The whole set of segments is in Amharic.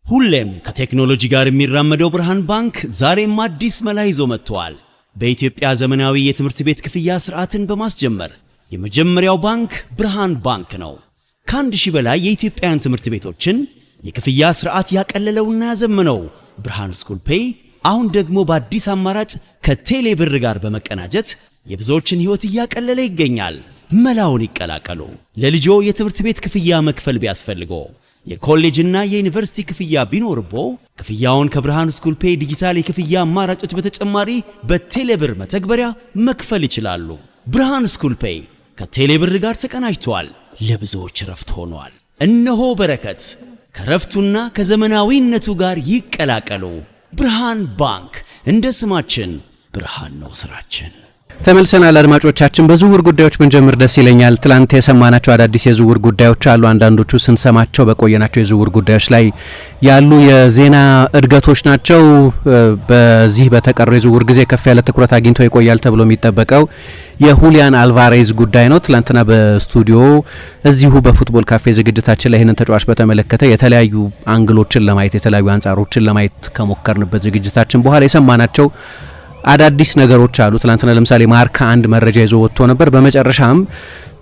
ሁሌም ከቴክኖሎጂ ጋር የሚራመደው ብርሃን ባንክ ዛሬም አዲስ መላ ይዞ መጥቷል። በኢትዮጵያ ዘመናዊ የትምህርት ቤት ክፍያ ስርዓትን በማስጀመር የመጀመሪያው ባንክ ብርሃን ባንክ ነው። ከ1000 በላይ የኢትዮጵያን ትምህርት ቤቶችን የክፍያ ስርዓት ያቀለለውና ያዘመነው ብርሃን ስኩል ፔይ አሁን ደግሞ በአዲስ አማራጭ ከቴሌ ብር ጋር በመቀናጀት የብዙዎችን ህይወት እያቀለለ ይገኛል። መላውን ይቀላቀሉ። ለልጆ የትምህርት ቤት ክፍያ መክፈል ቢያስፈልጎ የኮሌጅና የዩኒቨርሲቲ ክፍያ ቢኖርቦ ክፍያውን ከብርሃን ስኩል ፔይ ዲጂታል የክፍያ አማራጮች በተጨማሪ በቴሌብር መተግበሪያ መክፈል ይችላሉ። ብርሃን ስኩል ፔይ ከቴሌብር ጋር ተቀናጅቷል። ለብዙዎች ረፍት ሆኗል። እነሆ በረከት ከረፍቱና ከዘመናዊነቱ ጋር ይቀላቀሉ። ብርሃን ባንክ እንደ ስማችን ብርሃን ነው ስራችን። ተመልሰናል አድማጮቻችን። በዝውውር ጉዳዮች ብንጀምር ደስ ይለኛል። ትላንት የሰማናቸው አዳዲስ የዝውውር ጉዳዮች አሉ። አንዳንዶቹ ስንሰማቸው በቆየናቸው የዝውውር ጉዳዮች ላይ ያሉ የዜና እድገቶች ናቸው። በዚህ በተቀረው የዝውውር ጊዜ ከፍ ያለ ትኩረት አግኝቶ ይቆያል ተብሎ የሚጠበቀው የሁሊያን አልቫሬዝ ጉዳይ ነው። ትላንትና በስቱዲዮ እዚሁ በፉትቦል ካፌ ዝግጅታችን ላይ ይህንን ተጫዋች በተመለከተ የተለያዩ አንግሎችን ለማየት የተለያዩ አንጻሮችን ለማየት ከሞከርንበት ዝግጅታችን በኋላ የሰማናቸው አዳዲስ ነገሮች አሉ። ትላንትና ለምሳሌ ማርካ አንድ መረጃ ይዞ ወጥቶ ነበር። በመጨረሻም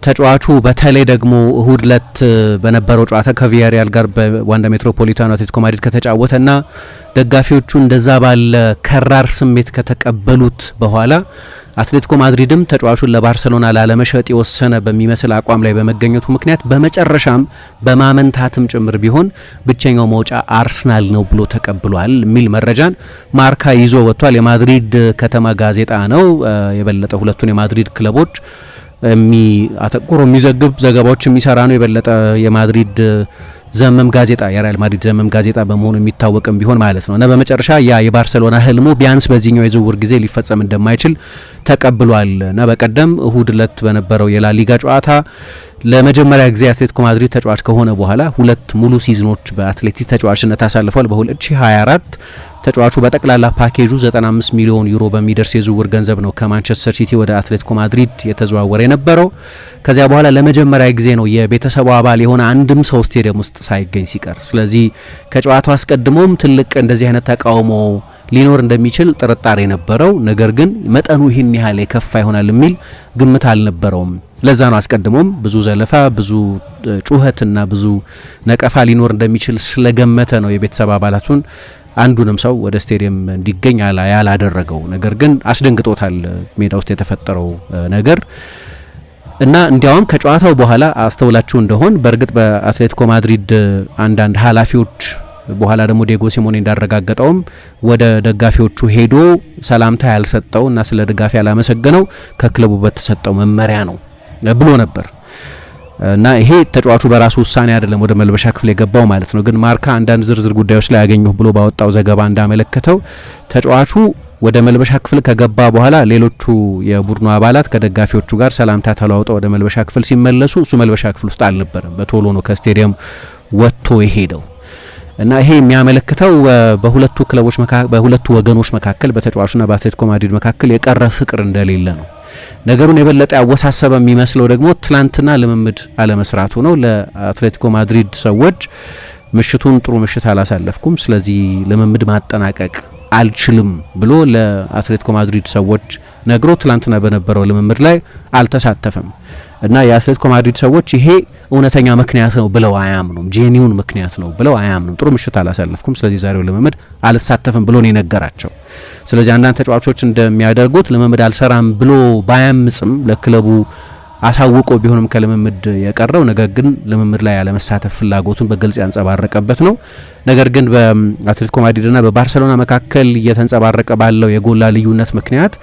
ተጫዋቹ በተለይ ደግሞ እሁድ ዕለት በነበረው ጨዋታ ከቪያሪያል ጋር በዋንዳ ሜትሮፖሊታኖ አትሌቲኮ ማድሪድ ከተጫወተና ደጋፊዎቹ እንደዛ ባለ ከራር ስሜት ከተቀበሉት በኋላ አትሌቲኮ ማድሪድም ተጫዋቹን ለባርሰሎና ላለመሸጥ የወሰነ በሚመስል አቋም ላይ በመገኘቱ ምክንያት በመጨረሻም በማመንታትም ጭምር ቢሆን ብቸኛው መውጫ አርሰናል ነው ብሎ ተቀብሏል የሚል መረጃን ማርካ ይዞ ወጥቷል። የማድሪድ ከተማ ጋዜጣ ነው። የበለጠ ሁለቱን የማድሪድ ክለቦች አተኩሮ የሚዘግብ ዘገባዎች የሚሰራ ነው። የበለጠ የማድሪድ ዘመም ጋዜጣ የሪያል ማድሪድ ዘመም ጋዜጣ በመሆኑ የሚታወቅም ቢሆን ማለት ነው እና በመጨረሻ ያ የባርሰሎና ህልሙ ቢያንስ በዚህኛው የዝውውር ጊዜ ሊፈጸም እንደማይችል ተቀብሏል እና በቀደም እሁድ ዕለት በነበረው የላሊጋ ጨዋታ ለመጀመሪያ ጊዜ አትሌቲኮ ማድሪድ ተጫዋች ከሆነ በኋላ ሁለት ሙሉ ሲዝኖች በአትሌቲክ ተጫዋችነት አሳልፏል። በ2024 ተጫዋቹ በጠቅላላ ፓኬጁ 95 ሚሊዮን ዩሮ በሚደርስ የዝውውር ገንዘብ ነው ከማንቸስተር ሲቲ ወደ አትሌቲኮ ማድሪድ የተዘዋወረ የነበረው። ከዚያ በኋላ ለመጀመሪያ ጊዜ ነው የቤተሰቡ አባል የሆነ አንድም ሰው ስቴዲየም ውስጥ ሳይገኝ ሲቀር። ስለዚህ ከጨዋታው አስቀድሞም ትልቅ እንደዚህ አይነት ተቃውሞ ሊኖር እንደሚችል ጥርጣሬ ነበረው። ነገር ግን መጠኑ ይህን ያህል የከፋ ይሆናል የሚል ግምት አልነበረውም። ለዛ ነው አስቀድሞም ብዙ ዘለፋ፣ ብዙ ጩኸትና ብዙ ነቀፋ ሊኖር እንደሚችል ስለገመተ ነው የቤተሰብ አባላቱን አንዱንም ሰው ወደ ስቴዲየም እንዲገኝ ያላደረገው። ነገር ግን አስደንግጦታል ሜዳ ውስጥ የተፈጠረው ነገር እና እንዲያውም ከጨዋታው በኋላ አስተውላችሁ እንደሆን በእርግጥ በአትሌቲኮ ማድሪድ አንዳንድ ኃላፊዎች በኋላ ደግሞ ዲየጎ ሲሞኔ እንዳረጋገጠውም ወደ ደጋፊዎቹ ሄዶ ሰላምታ ያልሰጠው እና ስለ ደጋፊ ያላመሰገነው ከክለቡ በተሰጠው መመሪያ ነው ብሎ ነበር እና ይሄ ተጫዋቹ በራሱ ውሳኔ አይደለም ወደ መልበሻ ክፍል የገባው ማለት ነው። ግን ማርካ አንዳንድ ዝርዝር ጉዳዮች ላይ ያገኘሁ ብሎ ባወጣው ዘገባ እንዳመለከተው ተጫዋቹ ወደ መልበሻ ክፍል ከገባ በኋላ ሌሎቹ የቡድኑ አባላት ከደጋፊዎቹ ጋር ሰላምታ ተለዋውጠው ወደ መልበሻ ክፍል ሲመለሱ እሱ መልበሻ ክፍል ውስጥ አልነበረም። በቶሎ ነው ከስቴዲየም ወጥቶ የሄደው እና ይሄ የሚያመለክተው በሁለቱ ክለቦች በሁለቱ ወገኖች መካከል በተጫዋቹና በአትሌቲኮ ማድሪድ መካከል የቀረ ፍቅር እንደሌለ ነው። ነገሩን የበለጠ ያወሳሰበ የሚመስለው ደግሞ ትላንትና ልምምድ አለመስራቱ ነው። ለአትሌቲኮ ማድሪድ ሰዎች ምሽቱን ጥሩ ምሽት አላሳለፍኩም፣ ስለዚህ ልምምድ ማጠናቀቅ አልችልም ብሎ ለአትሌቲኮ ማድሪድ ሰዎች ነግሮ ትላንትና በነበረው ልምምድ ላይ አልተሳተፈም እና የአትሌቲኮ ማድሪድ ሰዎች ይሄ እውነተኛ ምክንያት ነው ብለው አያምኑም። ጄኒውን ምክንያት ነው ብለው አያምኑም። ጥሩ ምሽት አላሳለፍኩም፣ ስለዚህ ዛሬው ልምምድ አልሳተፍም ብሎ ነው የነገራቸው። ስለዚህ አንዳንድ ተጫዋቾች እንደሚያደርጉት ልምምድ አልሰራም ብሎ ባያምጽም ለክለቡ አሳውቆ ቢሆንም ከልምምድ የቀረው ነገር ግን ልምምድ ላይ ያለመሳተፍ ፍላጎቱን በግልጽ ያንጸባረቀበት ነው። ነገር ግን በአትሌቲኮ ማድሪድና በባርሰሎና መካከል እየተንጸባረቀ ባለው የጎላ ልዩነት ምክንያት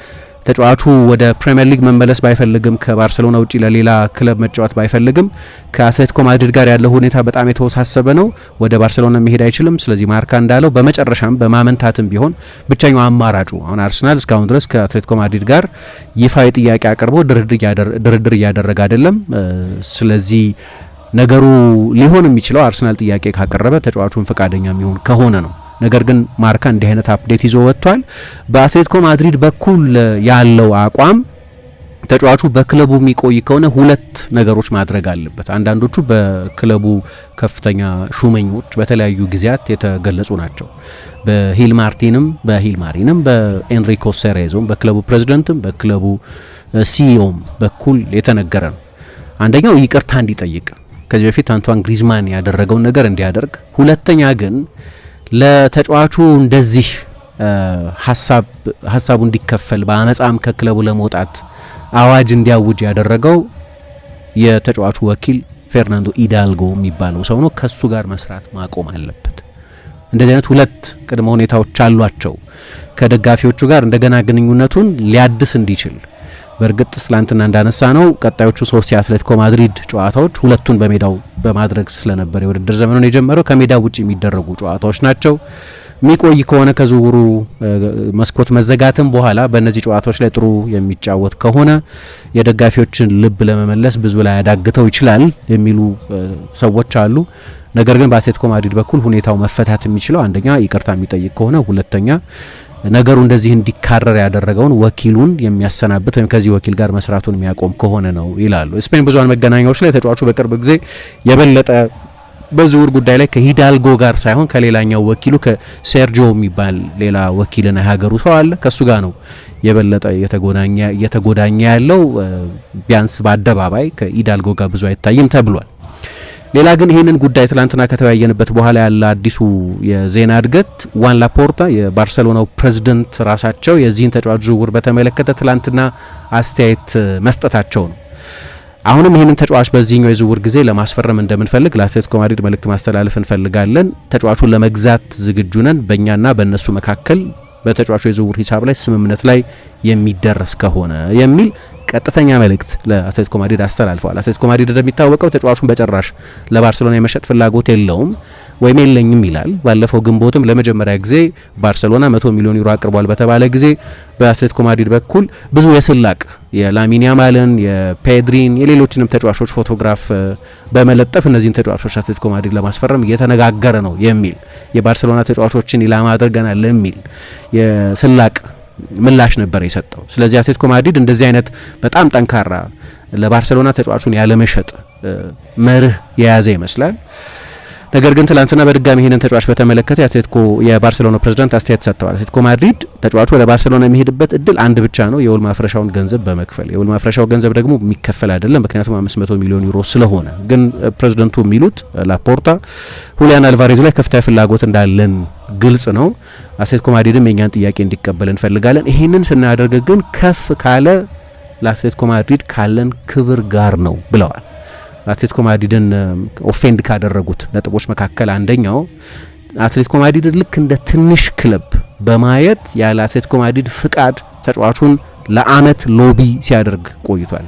ተጫዋቹ ወደ ፕሪሚየር ሊግ መመለስ ባይፈልግም ከባርሰሎና ውጪ ለሌላ ክለብ መጫወት ባይፈልግም ከአትሌቲኮ ማድሪድ ጋር ያለው ሁኔታ በጣም የተወሳሰበ ነው። ወደ ባርሰሎና መሄድ አይችልም። ስለዚህ ማርካ እንዳለው በመጨረሻም በማመንታትም ቢሆን ብቸኛው አማራጩ አሁን አርሰናል እስካሁን ድረስ ከአትሌቲኮ ማድሪድ ጋር ይፋዊ ጥያቄ አቅርቦ ድርድር እያደረገ አይደለም። ስለዚህ ነገሩ ሊሆን የሚችለው አርሰናል ጥያቄ ካቀረበ ተጫዋቹን ፈቃደኛ የሚሆን ከሆነ ነው። ነገር ግን ማርካ እንዲህ አይነት አፕዴት ይዞ ወጥቷል። በአትሌቲኮ ማድሪድ በኩል ያለው አቋም ተጫዋቹ በክለቡ የሚቆይ ከሆነ ሁለት ነገሮች ማድረግ አለበት። አንዳንዶቹ በክለቡ ከፍተኛ ሹመኞች በተለያዩ ጊዜያት የተገለጹ ናቸው። በሂልማሪንም በኤንሪኮ ሴሬዞም በክለቡ ፕሬዚደንትም በክለቡ ሲኢኦም በኩል የተነገረ ነው። አንደኛው ይቅርታ እንዲጠይቅ ከዚህ በፊት አንቷን ግሪዝማን ያደረገውን ነገር እንዲያደርግ፣ ሁለተኛ ግን ለተጫዋቹ እንደዚህ ሀሳቡ እንዲከፈል በአመጻም ከክለቡ ለመውጣት አዋጅ እንዲያውጅ ያደረገው የተጫዋቹ ወኪል ፌርናንዶ ኢዳልጎ የሚባለው ሰው ነው። ከሱ ጋር መስራት ማቆም አለበት። እንደዚህ አይነት ሁለት ቅድመ ሁኔታዎች አሏቸው። ከደጋፊዎቹ ጋር እንደገና ግንኙነቱን ሊያድስ እንዲችል በእርግጥ ትላንትና እንዳነሳ ነው ቀጣዮቹ 3 የአትሌቲኮ ማድሪድ ጨዋታዎች ሁለቱን በሜዳው በማድረግ ስለነበር የውድድር ዘመኑን የጀመረው ከሜዳው ውጭ የሚደረጉ ጨዋታዎች ናቸው። የሚቆይ ከሆነ ከዝውውሩ መስኮት መዘጋትም በኋላ በእነዚህ ጨዋታዎች ላይ ጥሩ የሚጫወት ከሆነ የደጋፊዎችን ልብ ለመመለስ ብዙ ላይ ያዳግተው ይችላል የሚሉ ሰዎች አሉ። ነገር ግን በአትሌቲኮ ማድሪድ በኩል ሁኔታው መፈታት የሚችለው አንደኛ ይቅርታ የሚጠይቅ ከሆነ፣ ሁለተኛ ነገሩ እንደዚህ እንዲካረር ያደረገውን ወኪሉን የሚያሰናብት ወይም ከዚህ ወኪል ጋር መስራቱን የሚያቆም ከሆነ ነው ይላሉ። ስፔን ብዙሃን መገናኛዎች ላይ ተጫዋቹ በቅርብ ጊዜ የበለጠ በዝውውር ጉዳይ ላይ ከሂዳልጎ ጋር ሳይሆን ከሌላኛው ወኪሉ ከሴርጂዮ የሚባል ሌላ ወኪልና የሀገሩ ሰው አለ ከሱ ጋር ነው የበለጠ እየተጎዳኘ ያለው። ቢያንስ በአደባባይ ከሂዳልጎ ጋር ብዙ አይታይም ተብሏል። ሌላ ግን ይህንን ጉዳይ ትላንትና ከተወያየንበት በኋላ ያለ አዲሱ የዜና እድገት ዋን ላፖርታ የባርሰሎናው ፕሬዝዳንት ራሳቸው የዚህን ተጫዋች ዝውውር በተመለከተ ትላንትና አስተያየት መስጠታቸው ነው። አሁንም ይህንን ተጫዋች በዚህኛው የዝውውር ጊዜ ለማስፈረም እንደምንፈልግ ለአትሌቲኮ ማድሪድ መልእክት ማስተላለፍ እንፈልጋለን። ተጫዋቹን ለመግዛት ዝግጁ ነን። በእኛና በእነሱ መካከል በተጫዋቹ የዝውውር ሂሳብ ላይ ስምምነት ላይ የሚደረስ ከሆነ የሚል ቀጥተኛ መልእክት ለአትሌቲኮ ማድሪድ አስተላልፈዋል። አትሌቲኮ ማድሪድ እንደሚታወቀው ተጫዋቹን በጭራሽ ለባርሰሎና የመሸጥ ፍላጎት የለውም ወይም የለኝም ይላል። ባለፈው ግንቦትም ለመጀመሪያ ጊዜ ባርሰሎና 100 ሚሊዮን ዩሮ አቅርቧል በተባለ ጊዜ በአትሌቲኮ ማድሪድ በኩል ብዙ የስላቅ የላሚን ያማልን፣ የፔድሪን፣ የሌሎችንም ተጫዋቾች ፎቶግራፍ በመለጠፍ እነዚህን ተጫዋቾች አትሌቲኮ ማድሪድ ለማስፈረም እየተነጋገረ ነው የሚል የባርሰሎና ተጫዋቾችን ኢላማ አድርገናል የሚል የስላቅ ምላሽ ነበር የሰጠው። ስለዚህ አትሌቲኮ ማድሪድ እንደዚህ አይነት በጣም ጠንካራ ለባርሰሎና ተጫዋቹን ያለመሸጥ መርህ የያዘ ይመስላል። ነገር ግን ትላንትና በድጋሚ ይህንን ተጫዋች በተመለከተ የባርሰሎና ፕሬዝዳንት አስተያየት ሰጥተዋል። አትሌቲኮ ማድሪድ ተጫዋቹ ወደ ባርሰሎና የሚሄድበት እድል አንድ ብቻ ነው፣ የውል ማፍረሻውን ገንዘብ በመክፈል። የውል ማፍረሻው ገንዘብ ደግሞ የሚከፈል አይደለም፣ ምክንያቱም 500 ሚሊዮን ዩሮ ስለሆነ። ግን ፕሬዝዳንቱ የሚሉት ላፖርታ ሁሊያን አልቫሬዝ ላይ ከፍተኛ ፍላጎት እንዳለን ግልጽ ነው። አትሌቲኮ ማድሪድም የኛን ጥያቄ እንዲቀበል እንፈልጋለን። ይህንን ስናደርግ ግን ከፍ ካለ ለአትሌቲኮ ማድሪድ ካለን ክብር ጋር ነው ብለዋል። አትሌቲኮ ማድሪድን ኦፌንድ ካደረጉት ነጥቦች መካከል አንደኛው አትሌቲኮ ማድሪድ ልክ እንደ ትንሽ ክለብ በማየት ያለ አትሌቲኮ ማድሪድ ፍቃድ ተጫዋቹን ለአመት ሎቢ ሲያደርግ ቆይቷል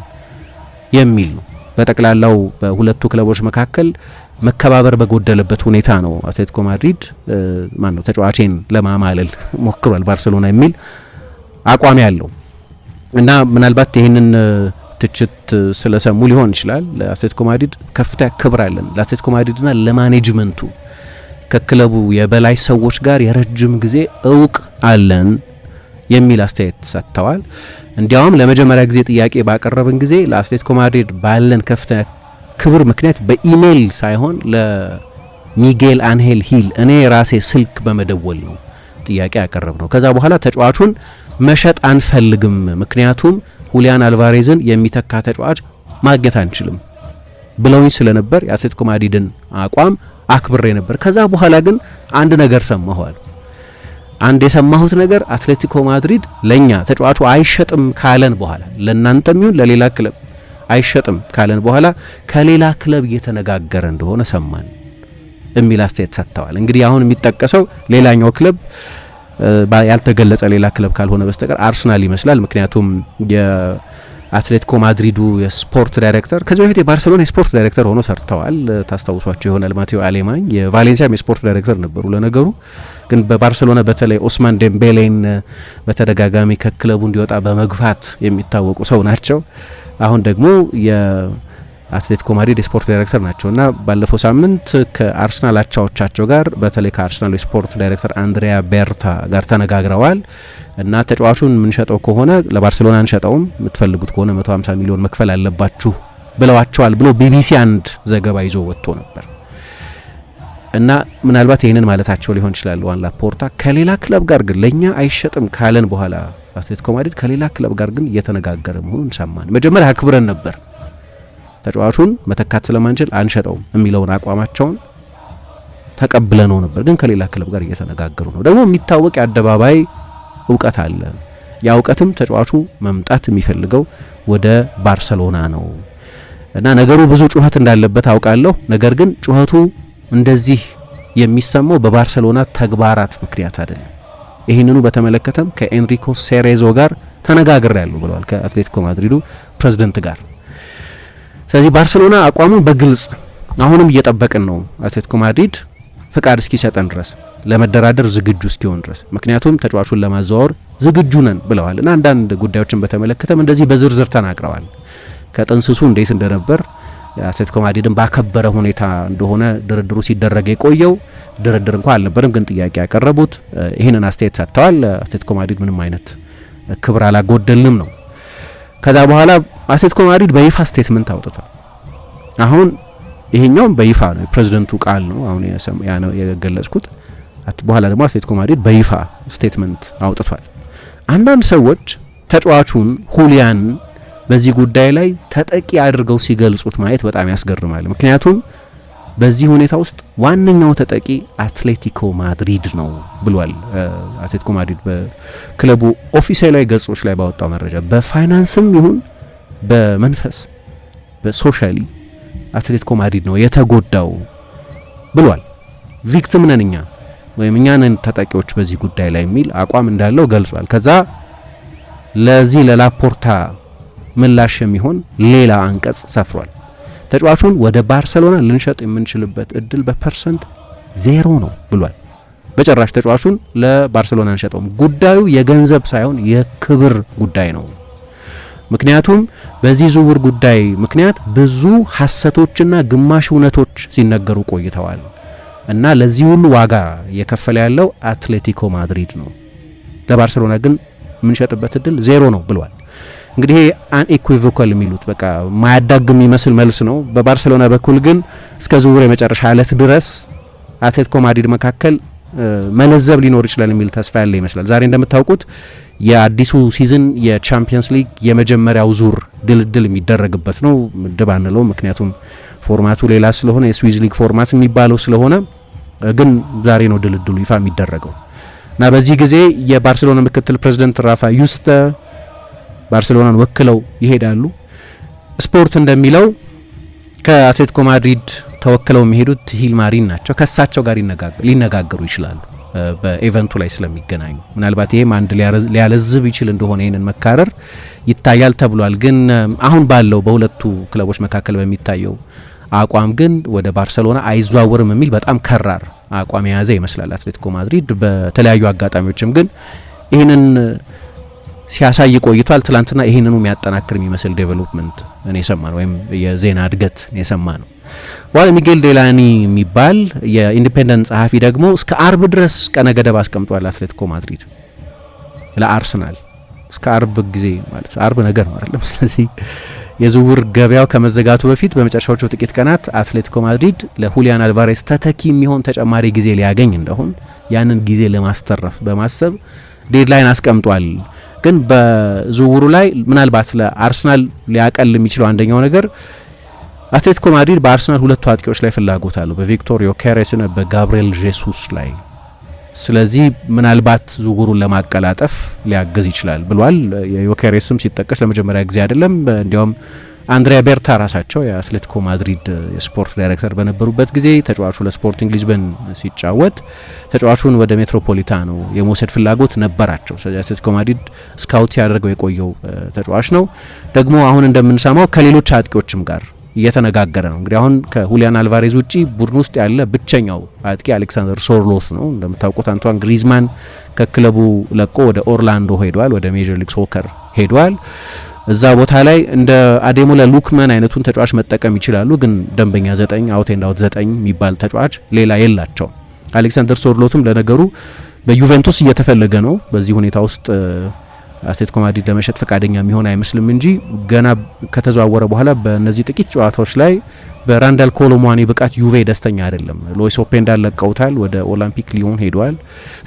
የሚል ነው። በጠቅላላው በሁለቱ ክለቦች መካከል መከባበር በጎደለበት ሁኔታ ነው አትሌቲኮ ማድሪድ ተጫዋቼን ለማማለል ሞክሯል ባርሰሎና የሚል አቋም ያለው እና ምናልባት ይህንን ትችት ስለሰሙ ሊሆን ይችላል። ለአትሌቲኮ ማድሪድ ከፍተኛ ክብር አለን፣ ለአትሌቲኮ ማድሪድና ለማኔጅመንቱ ከክለቡ የበላይ ሰዎች ጋር የረጅም ጊዜ እውቅ አለን የሚል አስተያየት ሰጥተዋል። እንዲያውም ለመጀመሪያ ጊዜ ጥያቄ ባቀረብን ጊዜ ለአትሌቲኮ ማድሪድ ባለን ከፍተኛ ክብር ምክንያት በኢሜይል ሳይሆን ለሚጌል አንሄል ሂል እኔ ራሴ ስልክ በመደወል ነው ጥያቄ ያቀረብ ነው። ከዛ በኋላ ተጫዋቹን መሸጥ አንፈልግም፣ ምክንያቱም ሁሊያን አልቫሬዝን የሚተካ ተጫዋች ማግኘት አንችልም ብለውኝ ስለነበር የአትሌቲኮ ማድሪድን አቋም አክብሬ ነበር። ከዛ በኋላ ግን አንድ ነገር ሰማኋል። አንድ የሰማሁት ነገር አትሌቲኮ ማድሪድ ለኛ ተጫዋቹ አይሸጥም ካለን በኋላ ለእናንተም ይሁን ለሌላ ክለብ አይሸጥም ካለን በኋላ ከሌላ ክለብ እየተነጋገረ እንደሆነ ሰማን የሚል አስተያየት ሰጥተዋል። እንግዲህ አሁን የሚጠቀሰው ሌላኛው ክለብ ያልተገለጸ ሌላ ክለብ ካልሆነ በስተቀር አርሰናል ይመስላል። ምክንያቱም የአትሌቲኮ ማድሪዱ የስፖርት ዳይሬክተር ከዚህ በፊት የባርሰሎና የስፖርት ዳይሬክተር ሆኖ ሰርተዋል። ታስታውሷቸው ይሆናል። ማቴዎ አሌማኝ የቫሌንሲያም የስፖርት ዳይሬክተር ነበሩ። ለነገሩ ግን በባርሰሎና በተለይ ኦስማን ዴምቤሌን በተደጋጋሚ ከክለቡ እንዲወጣ በመግፋት የሚታወቁ ሰው ናቸው። አሁን ደግሞ አትሌቲኮ ማድሪድ የስፖርት ዳይሬክተር ናቸውና ባለፈው ሳምንት ከአርሰናል አቻዎቻቸው ጋር በተለይ ከአርሰናል የስፖርት ዳይሬክተር አንድሪያ ቤርታ ጋር ተነጋግረዋል እና ተጫዋቹን የምንሸጠው ከሆነ ለባርሴሎና አንሸጠውም፣ የምትፈልጉት ከሆነ 150 ሚሊዮን መክፈል አለባችሁ ብለዋቸዋል ብሎ ቢቢሲ አንድ ዘገባ ይዞ ወጥቶ ነበር። እና ምናልባት ይህንን ማለታቸው ሊሆን ይችላል ዋን ላፖርታ ከሌላ ክለብ ጋር ግን ለኛ አይሸጥም ካለን በኋላ አትሌቲኮ ማድሪድ ከሌላ ክለብ ጋር ግን እየተነጋገረ መሆኑን ሰማን። መጀመሪያ አክብረን ነበር ተጫዋቹን መተካት ስለማንችል አንሸጠውም የሚለውን አቋማቸውን ተቀብለነው ነበር፣ ግን ከሌላ ክለብ ጋር እየተነጋገሩ ነው። ደግሞ የሚታወቅ የአደባባይ እውቀት አለ። ያ እውቀትም ተጫዋቹ መምጣት የሚፈልገው ወደ ባርሰሎና ነው እና ነገሩ ብዙ ጩኸት እንዳለበት አውቃለሁ። ነገር ግን ጩኸቱ እንደዚህ የሚሰማው በባርሰሎና ተግባራት ምክንያት አይደለም። ይህንኑ በተመለከተም ከኤንሪኮ ሴሬዞ ጋር ተነጋግሬያለሁ ብለዋል ከአትሌቲኮ ማድሪዱ ፕሬዝዳንት ጋር። ስለዚህ ባርሰሎና አቋሙ በግልጽ አሁንም እየጠበቅን ነው አትሌቲኮ ማድሪድ ፍቃድ እስኪሰጠን ድረስ ለመደራደር ዝግጁ እስኪሆን ድረስ፣ ምክንያቱም ተጫዋቹን ለማዘዋወር ዝግጁ ነን ብለዋል እና አንዳንድ ጉዳዮችን በተመለከተም እንደዚህ በዝርዝር ተናግረዋል። ከጥንስሱ እንዴት እንደነበር አትሌቲኮ ማድሪድን ባከበረ ሁኔታ እንደሆነ ድርድሩ ሲደረግ የቆየው ድርድር እንኳን አልነበረም፣ ግን ጥያቄ ያቀረቡት ይህንን አስተያየት ሰጥተዋል። አትሌቲኮ ማድሪድ ምንም አይነት ክብር አላጎደልንም ነው። ከዛ በኋላ አትሌቲኮ ማድሪድ በይፋ ስቴትመንት አውጥቷል። አሁን ይሄኛውም በይፋ ነው፣ የፕሬዝዳንቱ ቃል ነው አሁን የገለጽኩት። በኋላ ደግሞ አትሌቲኮ ማድሪድ በይፋ ስቴትመንት አውጥቷል። አንዳንድ ሰዎች ተጫዋቹን ሁሊያን በዚህ ጉዳይ ላይ ተጠቂ አድርገው ሲገልጹት ማየት በጣም ያስገርማል። ምክንያቱም በዚህ ሁኔታ ውስጥ ዋነኛው ተጠቂ አትሌቲኮ ማድሪድ ነው ብሏል። አትሌቲኮ ማድሪድ በክለቡ ኦፊሴላዊ ገጾች ላይ ባወጣው መረጃ በፋይናንስም ይሁን በመንፈስ በሶሻሊ አትሌቲኮ ማድሪድ ነው የተጎዳው ብሏል። ቪክቲም ነን እኛ ወይም እኛ ነን ተጠቂዎች በዚህ ጉዳይ ላይ የሚል አቋም እንዳለው ገልጿል። ከዛ ለዚህ ለላፖርታ ምላሽ የሚሆን ሌላ አንቀጽ ሰፍሯል። ተጫዋቹን ወደ ባርሰሎና ልንሸጥ የምንችልበት እድል በፐርሰንት 0 ነው ብሏል። በጭራሽ ተጫዋቹን ለባርሰሎና አንሸጠውም፣ ጉዳዩ የገንዘብ ሳይሆን የክብር ጉዳይ ነው። ምክንያቱም በዚህ ዝውውር ጉዳይ ምክንያት ብዙ ሐሰቶችና ግማሽ እውነቶች ሲነገሩ ቆይተዋል እና ለዚህ ሁሉ ዋጋ እየከፈለ ያለው አትሌቲኮ ማድሪድ ነው። ለባርሰሎና ግን የምንሸጥበት እድል 0 ነው ብሏል። እንግዲህ አንኢኩቪካል የሚሉት በቃ ማያዳግም የሚመስል መልስ ነው። በባርሰሎና በኩል ግን እስከ ዝውውር የመጨረሻ ዕለት ድረስ አትሌቲኮ ማድሪድ መካከል መለዘብ ሊኖር ይችላል የሚል ተስፋ ያለ ይመስላል። ዛሬ እንደምታውቁት የአዲሱ ሲዝን የቻምፒየንስ ሊግ የመጀመሪያው ዙር ድልድል የሚደረግበት ነው። ምድብ አንለው ምክንያቱም ፎርማቱ ሌላ ስለሆነ የስዊዝ ሊግ ፎርማት የሚባለው ስለሆነ፣ ግን ዛሬ ነው ድልድሉ ይፋ የሚደረገው እና በዚህ ጊዜ የባርሰሎና ምክትል ፕሬዝዳንት ራፋ ዩስተ ባርሴሎናን ወክለው ይሄዳሉ። ስፖርት እንደሚለው ከአትሌቲኮ ማድሪድ ተወክለው የሚሄዱት ሂልማሪን ናቸው። ከሳቸው ጋር ሊነጋገሩ ይችላሉ በኢቨንቱ ላይ ስለሚገናኙ። ምናልባት ይሄም አንድ ሊያለዝብ ይችል እንደሆነ ይህንን መካረር ይታያል ተብሏል። ግን አሁን ባለው በሁለቱ ክለቦች መካከል በሚታየው አቋም ግን ወደ ባርሰሎና አይዘዋወርም የሚል በጣም ከራር አቋም የያዘ ይመስላል አትሌቲኮ ማድሪድ። በተለያዩ አጋጣሚዎችም ግን ይህንን ሲያሳይ ቆይቷል። ትላንትና ይህንኑ የሚያጠናክር የሚመስል ዴቨሎፕመንት እኔ የሰማ ነው፣ ወይም የዜና እድገት የሰማ ነው። በኋላ ሚጌል ዴላኒ የሚባል የኢንዲፔንደንት ጸሐፊ ደግሞ እስከ አርብ ድረስ ቀነ ገደብ አስቀምጧል አትሌቲኮ ማድሪድ ለአርሰናል እስከ አርብ ጊዜ ማለት አርብ ነገር ነው አይደለም። ስለዚህ የዝውውር ገበያው ከመዘጋቱ በፊት በመጨረሻዎቹ ጥቂት ቀናት አትሌቲኮ ማድሪድ ለሁሊያን አልቫሬስ ተተኪ የሚሆን ተጨማሪ ጊዜ ሊያገኝ እንደሆን ያንን ጊዜ ለማስተረፍ በማሰብ ዴድላይን አስቀምጧል። ግን በዝውውሩ ላይ ምናልባት ለአርሰናል ሊያቀል የሚችለው አንደኛው ነገር አትሌቲኮ ማድሪድ በአርሰናል ሁለቱ አጥቂዎች ላይ ፍላጎት አለው፣ በቪክቶር ዮኬሬስና በጋብሪኤል ጄሱስ ላይ። ስለዚህ ምናልባት ዝውውሩን ለማቀላጠፍ ሊያገዝ ይችላል ብሏል። የዮኬሬስም ሲጠቀስ ለመጀመሪያ ጊዜ አይደለም። እንዲያውም አንድሪያ ቤርታ ራሳቸው የአትሌቲኮ ማድሪድ የስፖርት ዳይሬክተር በነበሩበት ጊዜ ተጫዋቹ ለስፖርቲንግ ሊዝበን ሲጫወት ተጫዋቹን ወደ ሜትሮፖሊታኖ የመውሰድ ፍላጎት ነበራቸው። ስለዚህ አትሌቲኮ ማድሪድ ስካውት ያደርገው የቆየው ተጫዋች ነው። ደግሞ አሁን እንደምንሰማው ከሌሎች አጥቂዎችም ጋር እየተነጋገረ ነው። እንግዲህ አሁን ከሁሊያን አልቫሬዝ ውጪ ቡድን ውስጥ ያለ ብቸኛው አጥቂ አሌክሳንደር ሶርሎስ ነው። እንደምታውቁት አንቷን ግሪዝማን ከክለቡ ለቆ ወደ ኦርላንዶ ሄዷል፣ ወደ ሜጀር ሊግ ሶከር ሄዷል። እዛ ቦታ ላይ እንደ አዴሞላ ሉክመን አይነቱን ተጫዋች መጠቀም ይችላሉ። ግን ደንበኛ 9 አውት ኤንድ አውት 9 የሚባል ተጫዋች ሌላ የላቸው። አሌክሳንደር ሶርሎትም ለነገሩ በዩቬንቱስ እየተፈለገ ነው። በዚህ ሁኔታ ውስጥ አትሌቲኮ ማድሪድ ለመሸጥ ፈቃደኛ የሚሆን አይመስልም እንጂ ገና ከተዘዋወረ በኋላ በእነዚህ ጥቂት ጨዋታዎች ላይ በራንዳል ኮሎሙዋኒ ብቃት ዩቬ ደስተኛ አይደለም። ሎይስ ኦፔንዳን ለቀውታል፣ ወደ ኦላምፒክ ሊዮን ሄዷል።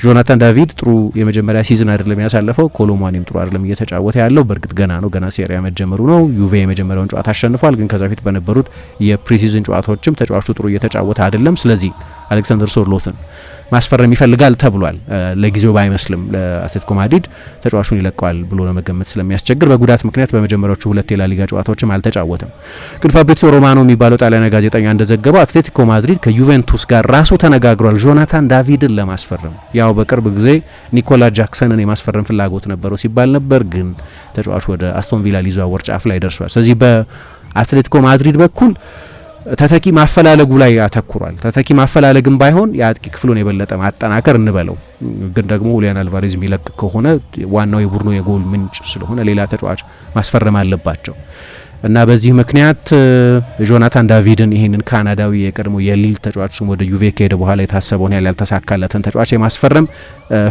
ጆናታን ዳቪድ ጥሩ የመጀመሪያ ሲዝን አይደለም ያሳለፈው፣ ኮሎሙዋኒም ጥሩ አይደለም እየተጫወተ ያለው። በእርግጥ ገና ነው፣ ገና ሴሪያ መጀመሩ ነው። ዩቬ የመጀመሪያውን ጨዋታ አሸንፏል፣ ግን ከዛ በፊት በነበሩት የፕሪሲዝን ጨዋታዎችም ተጫዋቹ ጥሩ እየተጫወተ አይደለም። ስለዚህ አሌክሳንደር ሶርሎትን ማስፈረም ይፈልጋል ተብሏል። ለጊዜው ባይመስልም ለአትሌቲኮ ማድሪድ ተጫዋቹን ይለቀዋል ብሎ ለመገመት ስለሚያስቸግር በጉዳት ምክንያት በመጀመሪያዎቹ 2 የላሊጋ ጨዋታዎችም አልተጫወተም። ግን ፋብሪዚዮ ሮማኖ የሚባለው ጣሊያናዊ ጋዜጠኛ እንደዘገበው አትሌቲኮ ማድሪድ ከዩቬንቱስ ጋር ራሱ ተነጋግሯል ጆናታን ዳቪድን ለማስፈረም። ያው በቅርብ ጊዜ ኒኮላ ጃክሰንን የማስፈረም ፍላጎት ነበረው ሲባል ነበር፣ ግን ተጫዋቹ ወደ አስቶን ቪላ ሊዘዋወር ጫፍ ላይ ደርሷል። ስለዚህ በአትሌቲኮ ማድሪድ በኩል ተተኪ ማፈላለጉ ላይ ያተኩሯል። ተተኪ ማፈላለግም ባይሆን የአጥቂ ክፍሉን የበለጠ ማጠናከር እንበለው፣ ግን ደግሞ ሁሊያን አልቫሬዝ የሚለቅ ከሆነ ዋናው የቡድኑ የጎል ምንጭ ስለሆነ ሌላ ተጫዋች ማስፈረም አለባቸው እና በዚህ ምክንያት ጆናታን ዳቪድን ይህንን ካናዳዊ የቀድሞ የሊል ተጫዋች ስም ወደ ዩቬ ከሄደ በኋላ የታሰበውን ያልተሳካለትን ተጫዋች የማስፈረም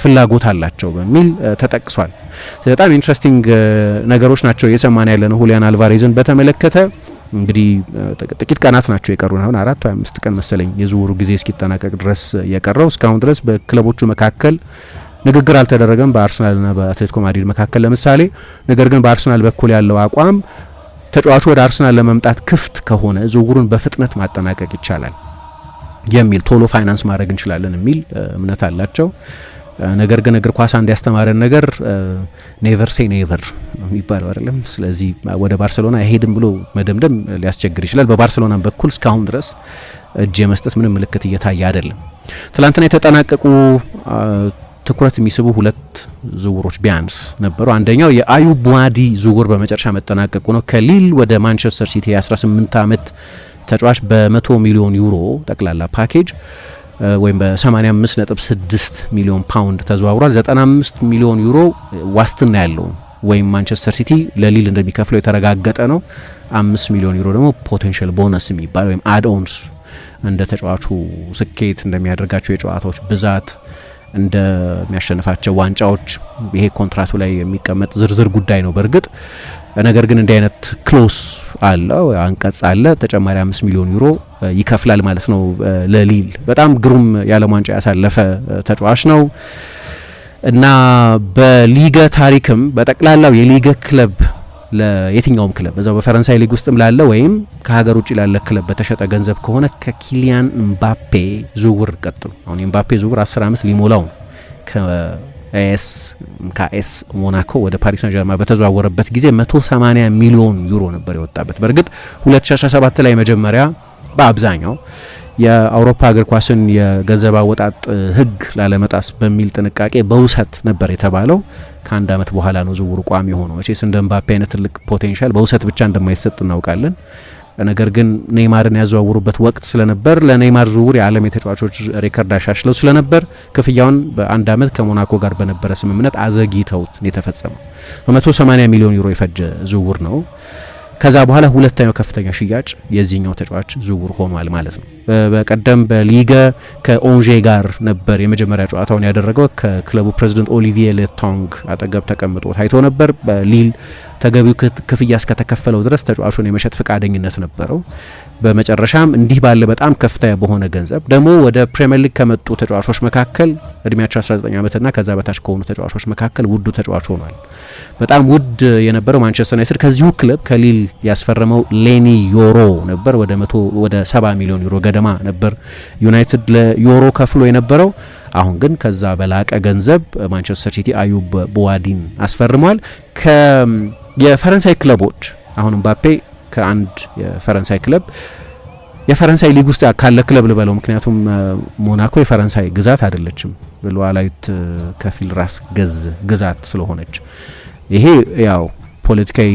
ፍላጎት አላቸው በሚል ተጠቅሷል። በጣም ኢንትረስቲንግ ነገሮች ናቸው እየሰማን ያለነው። ሁሊያን አልቫሬዝን በተመለከተ እንግዲህ ጥቂት ቀናት ናቸው የቀሩን። አሁን 4 ወይ 5 ቀን መሰለኝ የዝውውሩ ጊዜ እስኪጠናቀቅ ድረስ የቀረው። እስካሁን ድረስ በክለቦቹ መካከል ንግግር አልተደረገም፣ በአርሰናልና በአትሌቲኮ ማድሪድ መካከል ለምሳሌ። ነገር ግን በአርሰናል በኩል ያለው አቋም ተጫዋቹ ወደ አርሰናል ለመምጣት ክፍት ከሆነ ዝውውሩን በፍጥነት ማጠናቀቅ ይቻላል የሚል፣ ቶሎ ፋይናንስ ማድረግ እንችላለን የሚል እምነት አላቸው። ነገር ግን እግር ኳስ አንድ ያስተማረን ነገር ኔቨር ሴይ ኔቨር የሚባለው አይደለም። ስለዚህ ወደ ባርሴሎና አይሄድም ብሎ መደምደም ሊያስቸግር ይችላል። በባርሴሎና በኩል እስካሁን ድረስ እጅ የመስጠት ምንም ምልክት እየታየ አይደለም። ትላንትና የተጠናቀቁ ትኩረት የሚስቡ 2 ዝውውሮች ቢያንስ ነበሩ። አንደኛው የአዩብ ቡዋዲ ዝውውር በመጨረሻ መጠናቀቁ ነው። ከሊል ወደ ማንቸስተር ሲቲ የ18 ዓመት ተጫዋች በ100 ሚሊዮን ዩሮ ጠቅላላ ፓኬጅ ወይም በ85.6 ሚሊዮን ፓውንድ ተዘዋውሯል። 95 ሚሊዮን ዩሮ ዋስትና ያለው ወይም ማንቸስተር ሲቲ ለሊል እንደሚከፍለው የተረጋገጠ ነው። 5 ሚሊዮን ዩሮ ደግሞ ፖቴንሻል ቦነስ የሚባል ወይም አድኦንስ እንደ ተጫዋቹ ስኬት እንደሚያደርጋቸው የጨዋታዎች ብዛት እንደሚያሸንፋቸው ዋንጫዎች ይሄ ኮንትራቱ ላይ የሚቀመጥ ዝርዝር ጉዳይ ነው በእርግጥ። ነገር ግን እንዲህ አይነት ክሎስ አለው አንቀጽ አለ። ተጨማሪ 5 ሚሊዮን ዩሮ ይከፍላል ማለት ነው ለሊል። በጣም ግሩም የዓለም ዋንጫ ያሳለፈ ተጫዋች ነው እና በሊገ ታሪክም በጠቅላላው የሊገ ክለብ ለየትኛውም ክለብ በዛው በፈረንሳይ ሊግ ውስጥም ላለ ወይም ከሀገር ውጭ ላለ ክለብ በተሸጠ ገንዘብ ከሆነ ከኪሊያን ምባፔ ዝውውር ቀጥሎ አሁን ምባፔ ዝውውር 10 ዓመት ሊሞላው ነው። ከኤስ ሞናኮ ወደ ፓሪስ ሳን ጀርማ በተዘዋወረበት ጊዜ 180 ሚሊዮን ዩሮ ነበር የወጣበት። በእርግጥ 2017 ላይ መጀመሪያ በአብዛኛው የአውሮፓ እግር ኳስን የገንዘብ አወጣጥ ሕግ ላለመጣስ በሚል ጥንቃቄ በውሰት ነበር የተባለው። ከአንድ ዓመት በኋላ ነው ዝውውሩ ቋሚ የሆነው። መቼስ እንደ ምባፔ አይነት ትልቅ ፖቴንሻል በውሰት ብቻ እንደማይሰጥ እናውቃለን። ነገር ግን ኔይማርን ያዘዋውሩበት ወቅት ስለነበር ለኔይማር ዝውውር የዓለም የተጫዋቾች ሬከርድ አሻሽለው ስለነበር ክፍያውን በአንድ ዓመት ከሞናኮ ጋር በነበረ ስምምነት አዘግይተውት የተፈጸመው። በ180 ሚሊዮን ዩሮ የፈጀ ዝውውር ነው። ከዛ በኋላ ሁለተኛው ከፍተኛ ሽያጭ የዚህኛው ተጫዋች ዝውውር ሆኗል ማለት ነው። በቀደም በሊገ ከኦንዤ ጋር ነበር የመጀመሪያ ጨዋታውን ያደረገው። ከክለቡ ፕሬዚደንት ኦሊቪዬ ሌታንግ አጠገብ ተቀምጦ ታይቶ ነበር። በሊል ተገቢው ክፍያ እስከተከፈለው ድረስ ተጫዋቹን የመሸጥ ፈቃደኝነት ነበረው። በመጨረሻም እንዲህ ባለ በጣም ከፍተኛ በሆነ ገንዘብ ደግሞ ወደ ፕሪሚየር ሊግ ከመጡ ተጫዋቾች መካከል እድሜያቸው 19 ዓመትና ከዛ በታች ከሆኑ ተጫዋቾች መካከል ውዱ ተጫዋች ሆኗል። በጣም ውድ የነበረው ማንቸስተር ዩናይትድ ከዚሁ ክለብ ከሊል ያስፈረመው ሌኒ ዮሮ ነበር። ወደ 70 ሚሊዮን ዩሮ ገደማ ነበር ዩናይትድ ለዮሮ ከፍሎ የነበረው። አሁን ግን ከዛ በላቀ ገንዘብ ማንቸስተር ሲቲ አዩብ ቡዋዲን አስፈርሟል። የፈረንሳይ ክለቦች አሁን ምባፔ ከአንድ የፈረንሳይ ክለብ የፈረንሳይ ሊግ ውስጥ ካለ ክለብ ልበለው፣ ምክንያቱም ሞናኮ የፈረንሳይ ግዛት አይደለችም፣ ሉዓላዊት ከፊል ራስ ገዝ ግዛት ስለሆነች ይሄ ያው ፖለቲካዊ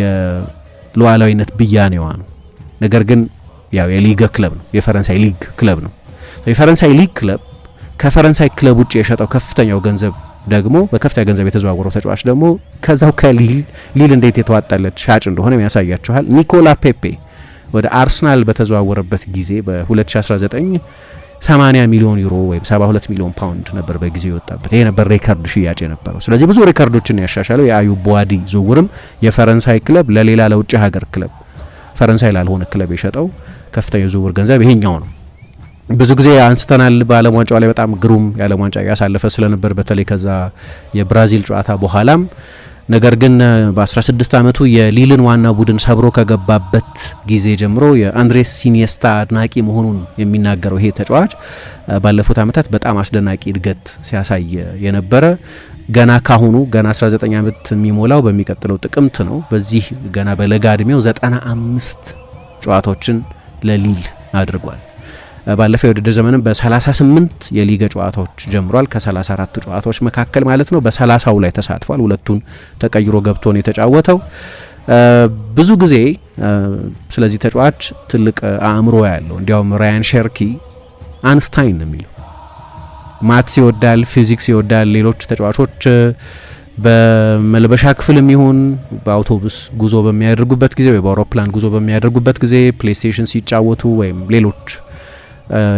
የሉዓላዊነት ብያኔዋ ነው። ነገር ግን ያው የሊግ ክለብ ነው፣ የፈረንሳይ ሊግ ክለብ ነው። የፈረንሳይ ሊግ ክለብ ከፈረንሳይ ክለብ ውጭ የሸጠው ከፍተኛው ገንዘብ ደግሞ በከፍተኛ ገንዘብ የተዘዋወረው ተጫዋች ደግሞ ከዛው ከሊል እንዴት የተዋጣለት ሻጭ እንደሆነ ያሳያችኋል። ኒኮላ ፔፔ ወደ አርሰናል በተዘዋወረበት ጊዜ በ2019 80 ሚሊዮን ዩሮ ወይም 72 ሚሊዮን ፓውንድ ነበር በጊዜው የወጣበት። ይሄ ነበር ሬከርድ ሽያጭ የነበረው። ስለዚህ ብዙ ሬከርዶችን ያሻሻለው የአዩብ ቡዋዲ ዝውውርም የፈረንሳይ ክለብ ለሌላ ለውጭ ሀገር ክለብ ፈረንሳይ ላልሆነ ክለብ የሸጠው ከፍተኛ የዝውውር ገንዘብ ይሄኛው ነው። ብዙ ጊዜ አንስተናል። በዓለም ዋንጫው ላይ በጣም ግሩም የዓለም ዋንጫ ያሳለፈ ስለነበር በተለይ ከዛ የብራዚል ጨዋታ በኋላም ነገር ግን በ16 ዓመቱ የሊልን ዋና ቡድን ሰብሮ ከገባበት ጊዜ ጀምሮ የአንድሬስ ሲኒየስታ አድናቂ መሆኑን የሚናገረው ይሄ ተጫዋች ባለፉት ዓመታት በጣም አስደናቂ እድገት ሲያሳይ የነበረ ገና ካሁኑ ገና 19 ዓመት የሚሞላው በሚቀጥለው ጥቅምት ነው። በዚህ ገና በለጋ እድሜው 95 ጨዋታዎችን ለሊል አድርጓል። ባለፈው የውድድር ዘመንም በ38 የሊጋ ጨዋታዎች ጀምሯል። ከ34ቱ ጨዋታዎች መካከል ማለት ነው በ30ው ላይ ተሳትፏል። ሁለቱን ተቀይሮ ገብቶ ነው የተጫወተው። ብዙ ጊዜ ስለዚህ ተጫዋች ትልቅ አእምሮ ያለው እንዲያውም ራያን ሸርኪ አንስታይን ነው የሚለው። ማትስ ይወዳል፣ ፊዚክስ ይወዳል። ሌሎች ተጫዋቾች በመልበሻ ክፍልም ይሁን በአውቶቡስ ጉዞ በሚያደርጉበት ጊዜ ወይ በአውሮፕላን ጉዞ በሚያደርጉበት ጊዜ ፕሌይስቴሽን ሲጫወቱ ወይም ሌሎች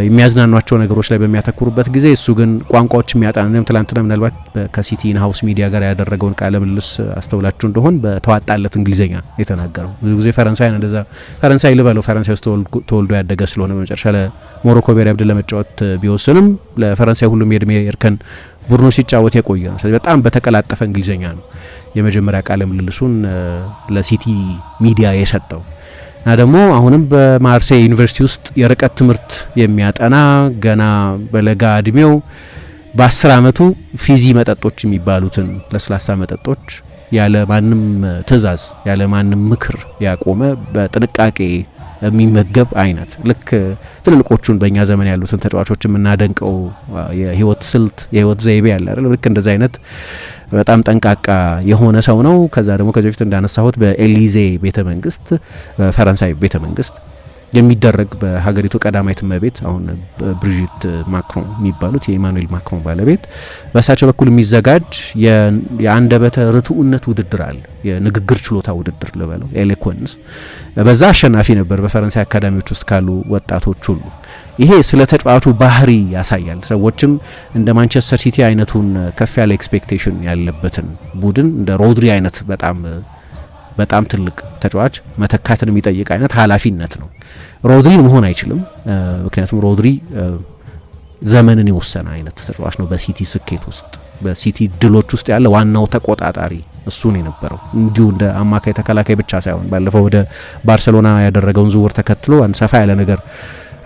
የሚያዝናኗቸው ነገሮች ላይ በሚያተኩሩበት ጊዜ እሱ ግን ቋንቋዎች የሚያጠናንም ትላንትና ምናልባት ከሲቲ ኢንሃውስ ሚዲያ ጋር ያደረገውን ቃለ ምልልስ አስተውላችሁ እንደሆን በተዋጣለት እንግሊዝኛ የተናገረው። ብዙ ጊዜ ፈረንሳይን እንደዛ ፈረንሳይ ልበለው ፈረንሳይ ውስጥ ተወልዶ ያደገ ስለሆነ በመጨረሻ ለሞሮኮ ብሔራዊ ቡድን ለመጫወት ቢወስንም ለፈረንሳይ ሁሉም የእድሜ እርከን ቡድኑ ሲጫወት የቆየ ነው። ስለዚህ በጣም በተቀላጠፈ እንግሊዝኛ ነው የመጀመሪያ ቃለ ምልልሱን ለሲቲ ሚዲያ የሰጠው። እና ደግሞ አሁንም በማርሴይ ዩኒቨርሲቲ ውስጥ የርቀት ትምህርት የሚያጠና ገና በለጋ እድሜው በ10 ዓመቱ ፊዚ መጠጦች የሚባሉትን ለስላሳ መጠጦች ያለ ማንም ትዕዛዝ ያለ ማንም ምክር ያቆመ በጥንቃቄ የሚመገብ አይነት ልክ ትልልቆቹን በእኛ ዘመን ያሉትን ተጫዋቾች የምናደንቀው የህይወት ስልት የህይወት ዘይቤ ያለ አይደል? ልክ እንደዛ አይነት በጣም ጠንቃቃ የሆነ ሰው ነው። ከዛ ደግሞ ከዚህ በፊት እንዳነሳሁት በኤሊዜ ቤተ መንግስት በፈረንሳይ ቤተ መንግስት የሚደረግ በሀገሪቱ ቀዳማዊት እመቤት አሁን ብሪጂት ማክሮን የሚባሉት የኢማኑኤል ማክሮን ባለቤት በእሳቸው በኩል የሚዘጋጅ የአንደበተ ርቱዕነት ውድድር አለ። የንግግር ችሎታ ውድድር ልበለው ኤሎኩዌንስ። በዛ አሸናፊ ነበር በፈረንሳይ አካዳሚዎች ውስጥ ካሉ ወጣቶች ሁሉ። ይሄ ስለ ተጫዋቹ ባህሪ ያሳያል። ሰዎችም እንደ ማንቸስተር ሲቲ አይነቱን ከፍ ያለ ኤክስፔክቴሽን ያለበትን ቡድን እንደ ሮድሪ አይነት በጣም ትልቅ ተጫዋች መተካትን የሚጠይቅ አይነት ኃላፊነት ነው። ሮድሪን መሆን አይችልም። ምክንያቱም ሮድሪ ዘመንን የወሰነ አይነት ተጫዋች ነው። በሲቲ ስኬት ውስጥ በሲቲ ድሎች ውስጥ ያለ ዋናው ተቆጣጣሪ እሱ ነው የነበረው። እንዲሁ እንደ አማካይ ተከላካይ ብቻ ሳይሆን ባለፈው ወደ ባርሴሎና ያደረገውን ዝውውር ተከትሎ አንድ ሰፋ ያለ ነገር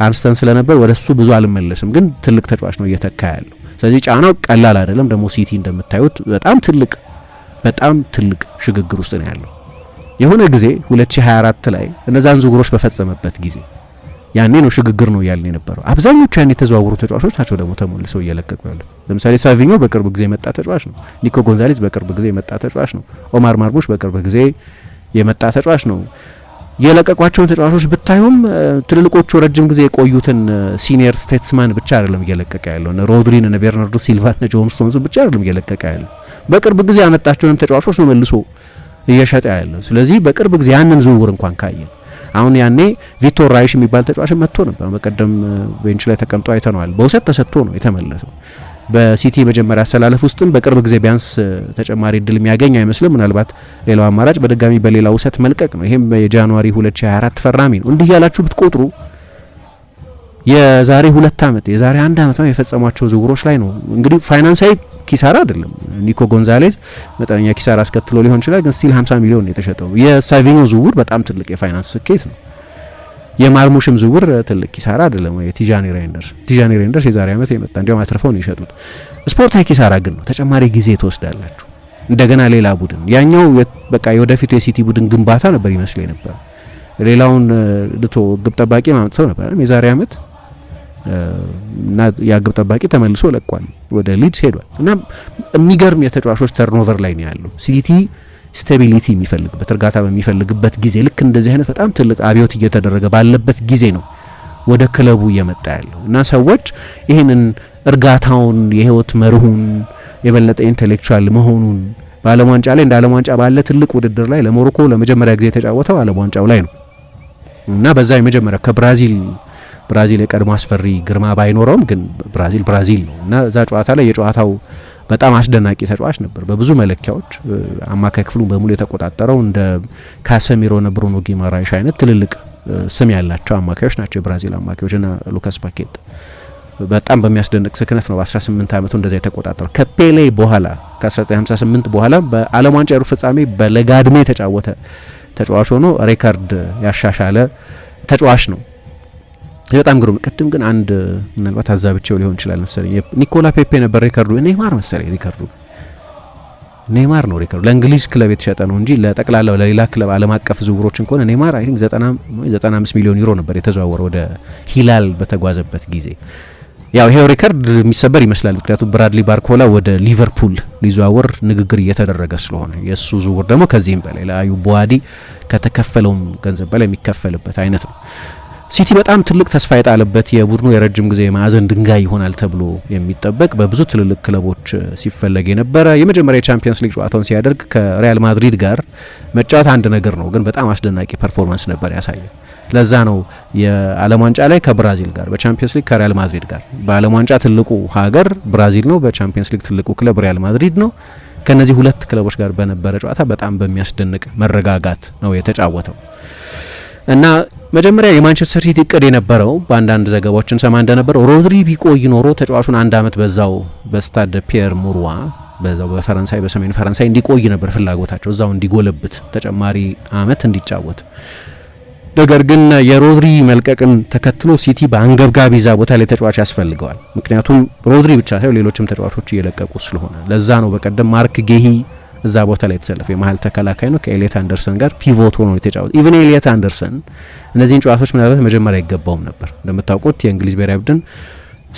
አንስተን ስለነበር ወደ እሱ ብዙ አልመለስም። ግን ትልቅ ተጫዋች ነው እየተካ ያለው። ስለዚህ ጫናው ቀላል አይደለም። ደግሞ ሲቲ እንደምታዩት በጣም ትልቅ ሽግግር ውስጥ ነው ያለው። የሆነ ጊዜ 2024 ላይ እነዛን ዝውውሮች በፈጸመበት ጊዜ ያኔ ነው ሽግግር ነው ያልን የነበረው። አብዛኞቹ ያኔ የተዘዋወሩ ተጫዋቾች ናቸው ደግሞ ተመልሰው እየለቀቁ ያሉት። ለምሳሌ ሳቪኞ በቅርብ ጊዜ የመጣ ተጫዋች ነው። ኒኮ ጎንዛሌዝ በቅርብ ጊዜ የመጣ ተጫዋች ነው። ኦማር ማርሙሽ በቅርብ ጊዜ የመጣ ተጫዋች ነው። የለቀቋቸውን ተጫዋቾች ብታዩም ትልልቆቹ ረጅም ጊዜ የቆዩትን ሲኒየር ስቴትስማን ብቻ አይደለም እየለቀቀ ያለው። ሮድሪን እና ቤርናርዶ ሲልቫ እና ጆን ስቶንስ ብቻ አይደለም እየለቀቀ ያለው። በቅርብ ጊዜ ያመጣቸውንም ተጫዋቾች ነው መልሶ እየሸጠ ያለው። ስለዚህ በቅርብ ጊዜ ያንን ዝውውር እንኳን ካየን አሁን ያኔ ቪክቶር ራይሽ የሚባል ተጫዋች መጥቶ ነበር። በቀደም ቤንች ላይ ተቀምጦ አይተነዋል። በውሰት ተሰጥቶ ነው የተመለሰው። በሲቲ መጀመሪያ አሰላለፍ ውስጥም በቅርብ ጊዜ ቢያንስ ተጨማሪ እድል የሚያገኝ አይመስልም። ምናልባት ሌላው አማራጭ በድጋሚ በሌላ ውሰት መልቀቅ ነው። ይሄም የጃንዋሪ 2024 ፈራሚ ነው። እንዲህ ያላችሁ ብትቆጥሩ የዛሬ 2 ዓመት የዛሬ 1 ዓመት ነው የፈጸሟቸው ዝውውሮች ላይ ነው። እንግዲህ ፋይናንሳዊ ኪሳራ አይደለም። ኒኮ ጎንዛሌዝ መጠነኛ ኪሳራ አስከትሎ ሊሆን ይችላል፣ ግን ስቲል 50 ሚሊዮን የተሸጠው። የሳቪኞ ዝውውር በጣም ትልቅ የፋይናንስ ስኬት ነው። የማርሙሽም ዝውውር ትልቅ ኪሳራ አይደለም። የቲጃኒ ሬንደርስ የዛሬ ዓመት የመጣ እንዲያውም አትርፈው ነው የሸጡት። ስፖርታዊ ኪሳራ ግን ነው። ተጨማሪ ጊዜ ትወስዳላችሁ። እንደገና ሌላ ቡድን ያኛው በቃ የወደፊቱ የሲቲ ቡድን ግንባታ ነበር ይመስለኝ ነበር። ሌላውን ልቶ ግብ ጠባቂ ማምጥተው ነበር የዛሬ ዓመት እና ያ ግብ ጠባቂ ተመልሶ ለቋል፣ ወደ ሊድስ ሄዷል። እና የሚገርም የተጫዋቾች ተርኖቨር ላይ ነው ያለው ሲቲ። ስቴቢሊቲ የሚፈልግበት እርጋታ በሚፈልግበት ጊዜ ልክ እንደዚህ አይነት በጣም ትልቅ አብዮት እየተደረገ ባለበት ጊዜ ነው ወደ ክለቡ እየመጣ ያለው እና ሰዎች ይህንን እርጋታውን የህይወት መርሁን የበለጠ ኢንቴሌክቹዋል መሆኑን በዓለም ዋንጫ ላይ እንደ ዓለም ዋንጫ ባለ ትልቅ ውድድር ላይ ለሞሮኮ ለመጀመሪያ ጊዜ የተጫወተው ዓለም ዋንጫው ላይ ነው እና በዛ የመጀመሪያ ብራዚል የቀድሞ አስፈሪ ግርማ ባይኖረውም ግን ብራዚል ነው እና እዛ ጨዋታ ላይ የጨዋታው በጣም አስደናቂ ተጫዋች ነበር። በብዙ መለኪያዎች አማካይ ክፍሉን በሙሉ የተቆጣጠረው እንደ ካሰሚሮ እና ብሩኖ ጊማራይሽ አይነት ትልልቅ ስም ያላቸው አማካዮች ናቸው የብራዚል አማካዮችና ሉካስ ፓኬታ በጣም በሚያስደንቅ ስክነት ነው በ18 ዓመቱ እንደዛ የተቆጣጠረው። ከፔሌ በኋላ ከ1958 በኋላ በዓለም ዋንጫ የሩብ ፍጻሜ በለጋ ዕድሜ የተጫወተ ተጫዋች ሆኖ ሬከርድ ያሻሻለ ተጫዋች ነው። በጣም ግሩም። ቅድም ግን አንድ ምናልባት አዛብቼው ሊሆን ይችላል መሰለኝ ኒኮላ ፔፔ ነበር ሬከርዱ። ኔይማር መሰለኝ ሪከርዱ ኔይማር ነው ሪከርዱ። ለእንግሊዝ ክለብ የተሸጠ ነው እንጂ ለጠቅላላው ለሌላ ክለብ ዓለም አቀፍ ዝውውሮችን ከሆነ ኔይማር አይ ቲንክ 95 ሚሊዮን ዩሮ ነበር የተዘዋወረው ወደ ሂላል በተጓዘበት ጊዜ። ያው ይሄው ሪከርድ የሚሰበር ይመስላል ምክንያቱም ብራድሊ ባርኮላ ወደ ሊቨርፑል ሊዘዋወር ንግግር እየተደረገ ስለሆነ የእሱ ዝውውር ደግሞ ከዚህም በላይ ለአዩ ቦዋዲ ከተከፈለውም ገንዘብ በላይ የሚከፈልበት አይነት ነው። ሲቲ በጣም ትልቅ ተስፋ የጣለበት የቡድኑ የረጅም ጊዜ ማዕዘን ድንጋይ ይሆናል ተብሎ የሚጠበቅ በብዙ ትልልቅ ክለቦች ሲፈለግ የነበረ የመጀመሪያ የቻምፒየንስ ሊግ ጨዋታውን ሲያደርግ ከሪያል ማድሪድ ጋር መጫወት አንድ ነገር ነው፣ ግን በጣም አስደናቂ ፐርፎርማንስ ነበር ያሳየው። ለዛ ነው የዓለም ዋንጫ ላይ ከብራዚል ጋር፣ በቻምፒየንስ ሊግ ከሪያል ማድሪድ ጋር። በዓለም ዋንጫ ትልቁ ሀገር ብራዚል ነው፣ በቻምፒየንስ ሊግ ትልቁ ክለብ ሪያል ማድሪድ ነው። ከነዚህ ሁለት ክለቦች ጋር በነበረ ጨዋታ በጣም በሚያስደንቅ መረጋጋት ነው የተጫወተው እና መጀመሪያ የማንቸስተር ሲቲ እቅድ የነበረው በአንዳንድ ዘገባዎችን ሰማ እንደነበረው ሮድሪ ቢቆይ ኖሮ ተጫዋቹን አንድ አመት በዛው በስታድ ፒየር ሙርዋ በዛው በፈረንሳይ በሰሜን ፈረንሳይ እንዲቆይ ነበር ፍላጎታቸው፣ እዛው እንዲጎለብት ተጨማሪ አመት እንዲጫወት። ነገር ግን የሮድሪ መልቀቅን ተከትሎ ሲቲ በአንገብጋቢ ዛ ቦታ ላይ ተጫዋች ያስፈልገዋል። ምክንያቱም ሮድሪ ብቻ ሳይሆን ሌሎችም ተጫዋቾች እየለቀቁ ስለሆነ ለዛ ነው በቀደም ማርክ ጌሂ እዛ ቦታ ላይ የተሰለፈ የመሀል ተከላካይ ነው ከኤሊየት አንደርሰን ጋር ፒቮት ሆኖ የተጫወተ። ኢቭን ኤሊየት አንደርሰን እነዚህን ጨዋታዎች ምናልባት መጀመሪያ አይገባውም ነበር። እንደምታውቁት የእንግሊዝ ብሔራዊ ቡድን